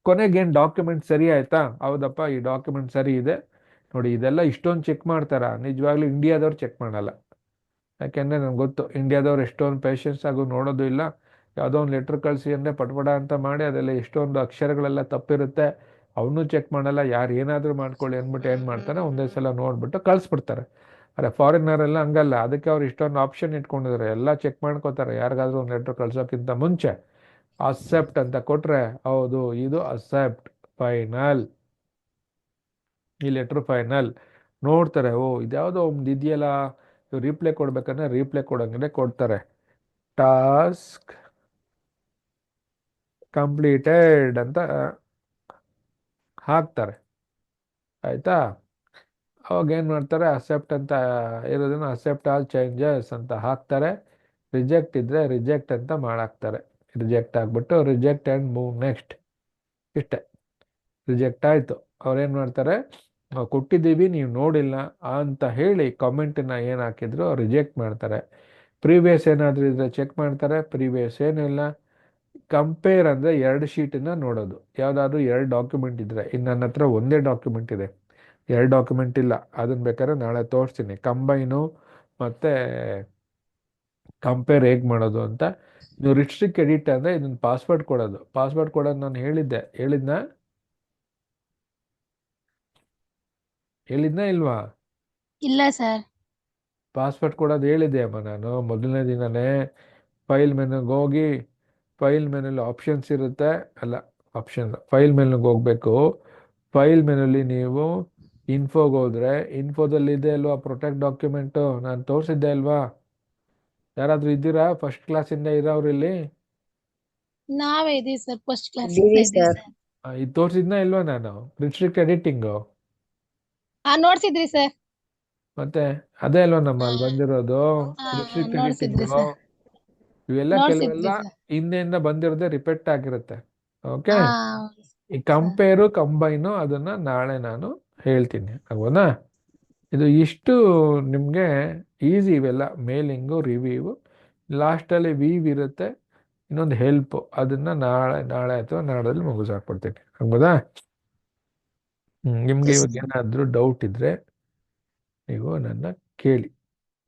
ಕೊನೆಗೇನು ಡಾಕ್ಯುಮೆಂಟ್ ಸರಿ ಆಯಿತಾ? ಹೌದಪ್ಪ ಈ ಡಾಕ್ಯುಮೆಂಟ್ ಸರಿ ಇದೆ ನೋಡಿ. ಇದೆಲ್ಲ ಇಷ್ಟೊಂದು ಚೆಕ್ ಮಾಡ್ತಾರಾ? ನಿಜವಾಗ್ಲೂ ಇಂಡಿಯಾದವ್ರು ಚೆಕ್ ಮಾಡಲ್ಲ. ಯಾಕೆಂದರೆ ನನಗೆ ಗೊತ್ತು ಇಂಡಿಯಾದವ್ರು ಎಷ್ಟೊಂದು ಪೇಷನ್ಸ್ ಆಗು ನೋಡೋದು ಇಲ್ಲ. ಯಾವುದೋ ಒಂದು ಲೆಟ್ರ್ ಕಳಿಸಿ ಅಂದರೆ ಪಟಪಟ ಅಂತ ಮಾಡಿ ಅದೆಲ್ಲ ಎಷ್ಟೊಂದು ಅಕ್ಷರಗಳೆಲ್ಲ ತಪ್ಪಿರುತ್ತೆ, ಅವನ್ನೂ ಚೆಕ್ ಮಾಡಲ್ಲ. ಯಾರು ಏನಾದರೂ ಮಾಡ್ಕೊಳ್ಳಿ ಅಂದ್ಬಿಟ್ಟು ಏನು ಮಾಡ್ತಾರೆ, ಒಂದೇ ಸಲ ನೋಡಿಬಿಟ್ಟು ಕಳಿಸ್ಬಿಡ್ತಾರೆ. ಅರೆ ಫಾರಿನರೆಲ್ಲ ಹಂಗಲ್ಲ, ಅದಕ್ಕೆ ಅವ್ರು ಇಷ್ಟೊಂದು ಆಪ್ಷನ್ ಇಟ್ಕೊಂಡಿದ್ದಾರೆ, ಎಲ್ಲ ಚೆಕ್ ಮಾಡ್ಕೋತಾರೆ. ಯಾರಿಗಾದ್ರೂ ಒಂದು ಲೆಟ್ರ್ ಕಳ್ಸೋಕ್ಕಿಂತ ಮುಂಚೆ ಅಕ್ಸೆಪ್ಟ್ ಅಂತ ಕೊಟ್ಟರೆ ಹೌದು ಇದು ಅಕ್ಸೆಪ್ಟ್, ಫೈನಲ್, ಈ ಲೆಟ್ರ್ ಫೈನಲ್ ನೋಡ್ತಾರೆ. ಓ ಇದ್ಯಾವುದೋ ಒಂದು ಇದೆಯಲ್ಲ, ಇವ್ರು ರೀಪ್ಲೈ ಕೊಡ್ಬೇಕಂದ್ರೆ ರೀಪ್ಲೈ ಕೊಡಂಗಿದ್ರೆ ಕೊಡ್ತಾರೆ, ಟಾಸ್ಕ್ ಕಂಪ್ಲೀಟೆಡ್ ಅಂತ ಹಾಕ್ತಾರೆ. ಆಯ್ತಾ? ಅವಾಗ ಏನು ಮಾಡ್ತಾರೆ, ಅಕ್ಸೆಪ್ಟ್ ಅಂತ ಇರೋದನ್ನ ಅಕ್ಸೆಪ್ಟ್ ಆಲ್ ಚೇಂಜಸ್ ಅಂತ ಹಾಕ್ತಾರೆ. ರಿಜೆಕ್ಟ್ ಇದ್ರೆ ರಿಜೆಕ್ಟ್ ಅಂತ ಮಾಡಾಕ್ತಾರೆ. ರಿಜೆಕ್ಟ್ ಆಗ್ಬಿಟ್ಟು ರಿಜೆಕ್ಟ್ ಆ್ಯಂಡ್ ಮೂವ್ ನೆಕ್ಸ್ಟ್. ಇಷ್ಟೇ, ರಿಜೆಕ್ಟ್ ಆಯಿತು. ಅವ್ರೇನು ಮಾಡ್ತಾರೆ, ನಾವು ಕೊಟ್ಟಿದ್ದೀವಿ ನೀವು ನೋಡಿಲ್ಲ ಅಂತ ಹೇಳಿ ಕಾಮೆಂಟನ್ನ ಏನು ಹಾಕಿದ್ರು ರಿಜೆಕ್ಟ್ ಮಾಡ್ತಾರೆ. ಪ್ರೀವಿಯಸ್ ಏನಾದರೂ ಇದ್ರೆ ಚೆಕ್ ಮಾಡ್ತಾರೆ, ಪ್ರೀವಿಯಸ್ ಏನಿಲ್ಲ. ಕಂಪೇರ್ ಅಂದರೆ 2 ಶೀಟನ್ನ ನೋಡೋದು. ಯಾವುದಾದ್ರೂ 2 ಡಾಕ್ಯುಮೆಂಟ್ ಇದ್ದರೆ, ಇನ್ನು ನನ್ನ ಹತ್ರ ಒಂದೇ ಡಾಕ್ಯುಮೆಂಟ್ ಇದೆ, 2 ಡಾಕ್ಯುಮೆಂಟ್ ಇಲ್ಲ, ಅದನ್ನು ಬೇಕಾದ್ರೆ ನಾಳೆ ತೋರಿಸ್ತೀನಿ. ಕಂಬೈನು ಮತ್ತು ಕಂಪೇರ್ ಹೇಗೆ ಮಾಡೋದು ಅಂತ. ನೀವು ರಿಸ್ಟ್ರಿಕ್ಟ್ ಎಡಿಟ್ ಅಂದರೆ ಇದನ್ನು ಪಾಸ್ವರ್ಡ್ ಕೊಡೋದು. ಪಾಸ್ವರ್ಡ್ ಕೊಡೋದು ನಾನು ಹೇಳಿದ್ನಾ ಇಲ್ವಾ? ಇಲ್ಲ ಸರ್. ಪಾಸ್ವರ್ಡ್ ಕೊಡೋದು ಹೇಳಿದೆ ಅಮ್ಮ ನಾನು ಮೊದಲನೇ ದಿನನೇ. ಫೈಲ್ ಮೆನುಗೆ ಹೋಗಿ, ಫೈಲ್ ಮೆನುಲಿ ಆಪ್ಷನ್ಸ್ ಇರುತ್ತೆ, ಫೈಲ್ ಮೆನುಗೆ ಹೋಗಬೇಕು. ಫೈಲ್ ಮೆನುಲಿ ನೀವು ಇನ್ಫೋಗೆ ಹೋದರೆ, ಇನ್ಫೋದಲ್ಲಿ ಇದೆ ಅಲ್ವಾ ಪ್ರೊಟೆಕ್ಟ್ ಡಾಕ್ಯುಮೆಂಟು, ನಾನು ತೋರಿಸಿದ್ದೆ ಅಲ್ವಾ? ಯಾರಾದರೂ ಇದ್ದೀರಾ ಫಸ್ಟ್ ಕ್ಲಾಸಿಂದ ಇರೋರು ಇಲ್ಲಿ? ನಾವೇ ಇದೀವಿ ಸರ್, ಫಸ್ಟ್ ಕ್ಲಾಸ್ ಇದೀವಿ ಇದೀವಿ ಸರ್. ಸರ್. ಇದು ತೋರಿಸಿದ್ನಾ ಇಲ್ವಾ ನಾನು? ರಿಸ್ಟ್ರಿಕ್ಟ್ ಎಡಿಟಿಂಗು ನೋಡ್ಸಿದ್ರಿ ಸರ್. ಮತ್ತೆ ಅದೇ ಅಲ್ವಾ ನಮ್ಮ ಅಲ್ಲಿ ಹಾ. ಬಂದಿರೋದು, ಹಾ, ರಿಸ್ಟ್ರಿಕ್ಟ್ ನೋಡ್ಸಿದ್ರಿ ಎಡಿಟಿಂಗು. ಸರ್. ಇವೆಲ್ಲ ನೋಡ್ಸಿದ್ರಿ ಕೆಲವೆಲ್ಲ ಸರ್. ಹಿಂದೆಯಿಂದ ಬಂದಿರೋದೇ ರಿಪೀಟ್ ಆಗಿರುತ್ತೆ. ಓಕೆ, ಹಾ ಈ ಕಂಪೇರು ಕಂಬೈನು ಅದನ್ನ ನಾಳೆ ನಾನು ಹೇಳ್ತೀನಿ, ಅಲ್ವನಾ? ಇದು ಇಷ್ಟು ನಿಮಗೆ ಈಸಿ. ಇವೆಲ್ಲ ಮೇಲಿಂಗು, ರಿವ್ಯೂ, ಲಾಸ್ಟಲ್ಲಿ ವೀವ್ ಇರುತ್ತೆ, ಇನ್ನೊಂದು ಹೆಲ್ಪ್. ಅದನ್ನ ನಾಳೆ ಅಥವಾ ನಾಡಲ್ಲಿ ಮುಗಿಸಾಕ್ಬಿಡ್ತೀನಿ, ಆಗ್ಬೋದಾ? ನಿಮ್ಗೆ Yes. ಇವಾಗ ಏನಾದರೂ ಡೌಟ್ ಇದ್ರೆ ನೀವು ನನ್ನ ಕೇಳಿ.